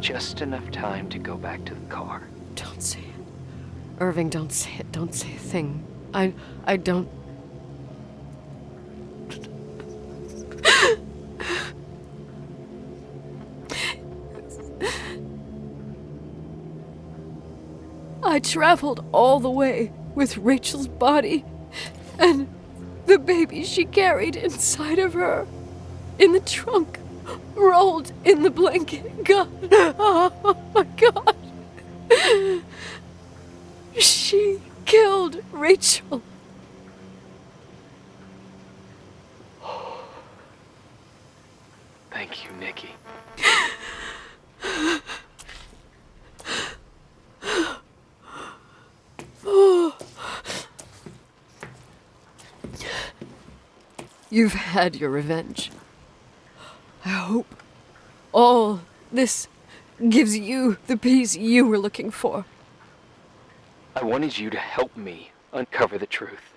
Just enough time to go back to the car. Don't say it. Irving, don't say it. Don't say a thing. I don't... I traveled all the way with Rachel's body and the baby she carried inside of her in the trunk, rolled in the blanket. God, oh my God. She killed Rachel. Thank you, Nikki. You've had your revenge. I hope all this gives you the peace you were looking for. I wanted you to help me uncover the truth.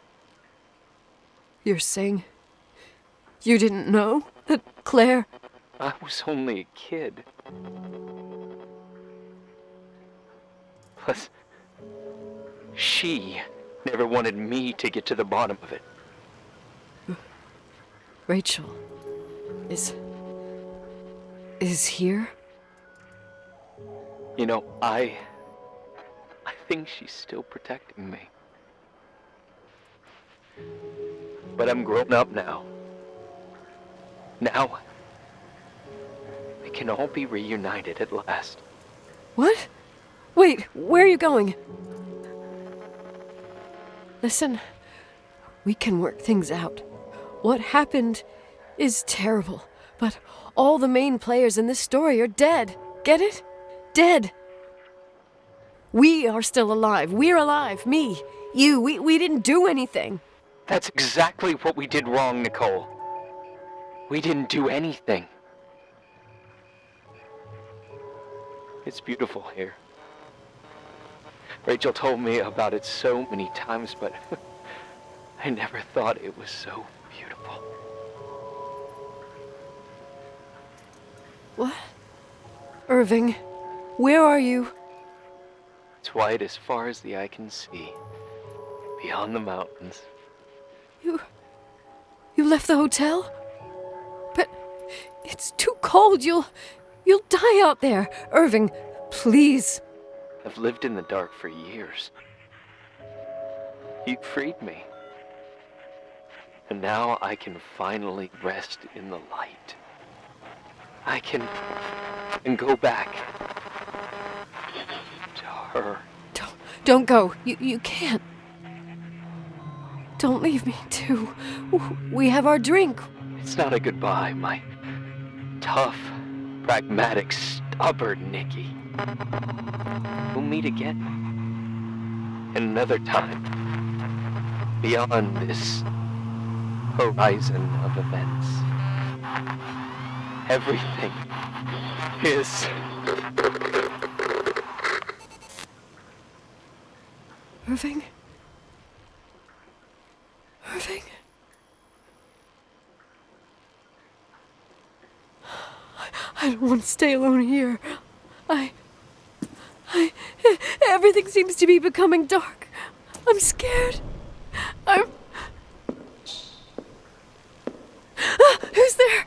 You're saying you didn't know that Claire... I was only a kid. Plus, she never wanted me to get to the bottom of it. Rachel is here? You know, I think she's still protecting me. But I'm grown up now. Now, we can all be reunited at last. What? Wait, where are you going? Listen, we can work things out. What happened is terrible, but all the main players in this story are dead. Get it? Dead. We are still alive. We're alive. Me, you, we didn't do anything. That's exactly what we did wrong, Nicole. We didn't do anything. It's beautiful here. Rachel told me about it so many times, but I never thought it was so beautiful. What? Irving, where are you? It's white as far as the eye can see, beyond the mountains. You left the hotel? But it's too cold. You'll die out there. Irving, please. I've lived in the dark for years. You freed me. And now I can finally rest in the light. I can go back to her. Don't go. You can't. Don't leave me, too. We have our drink. It's not a goodbye, my tough, pragmatic, stubborn Nikki. We'll meet again. Another time. Beyond this horizon of events. Everything is... Irving? Irving? I don't want to stay alone here. Everything seems to be becoming dark. I'm scared. Who's there?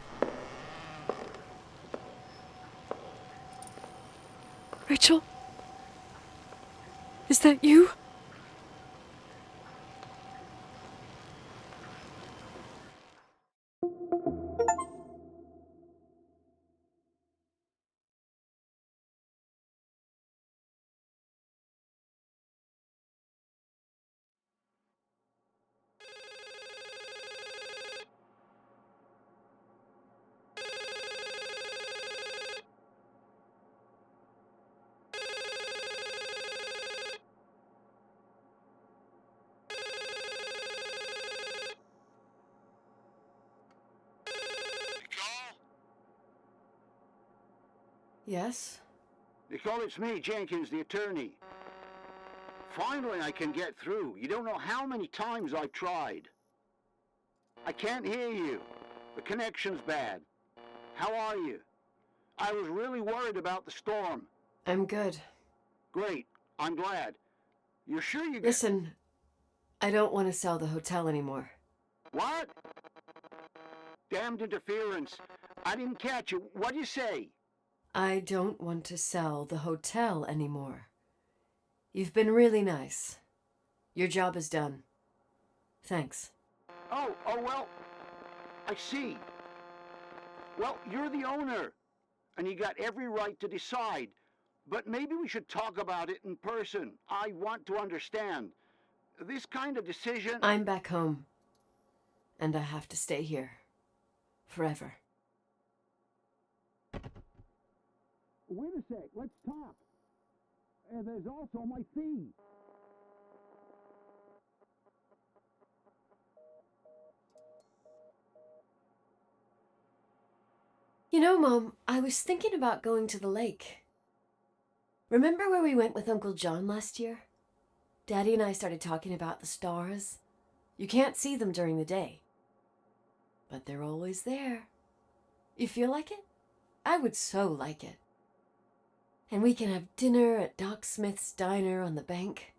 Rachel? Is that you? Yes? Nicole, it's me, Jenkins, the attorney. Finally, I can get through. You don't know how many times I've tried. I can't hear you. The connection's bad. How are you? I was really worried about the storm. I'm good. Great. I'm glad. You're sure you... Listen, I don't want to sell the hotel anymore. What? Damned interference. I didn't catch you. What'd you say? I don't want to sell the hotel anymore. You've been really nice. Your job is done. Thanks. Oh, well, I see. Well, you're the owner, and you got every right to decide. But maybe we should talk about it in person. I want to understand. This kind of decision... I'm back home, and I have to stay here. Forever. Wait a sec, let's talk. There's also my fee. You know, Mom, I was thinking about going to the lake. Remember where we went with Uncle John last year? Daddy and I started talking about the stars. You can't see them during the day, but they're always there. You feel like it? I would so like it. And we can have dinner at Doc Smith's diner on the bank.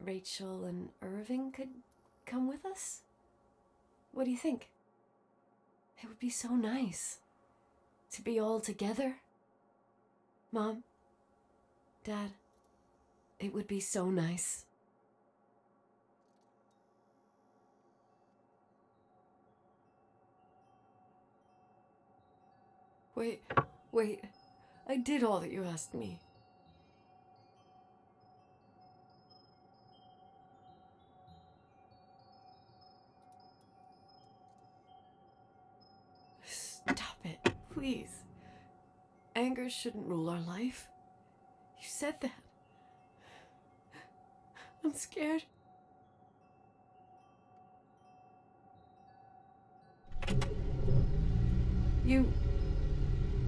Rachel and Irving could come with us? What do you think? It would be so nice to be all together. Mom, Dad, it would be so nice. Wait. I did all that you asked me. Stop it, please. Anger shouldn't rule our life. You said that. I'm scared.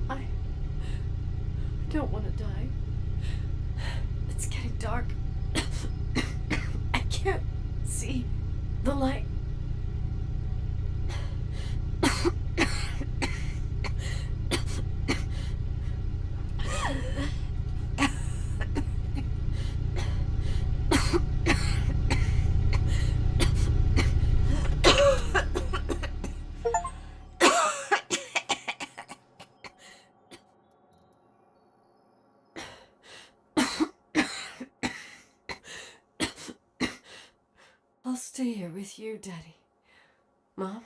I don't want to die. It's getting dark. I can't see the light. I'll stay here with you, Daddy. Mom,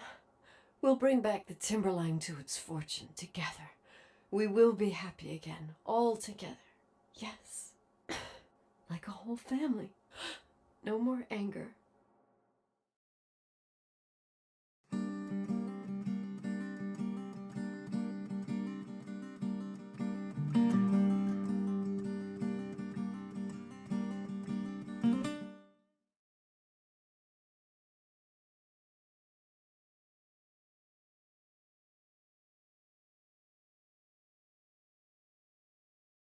we'll bring back the timberline to its fortune together. We will be happy again, all together. Yes. Like a whole family. No more anger.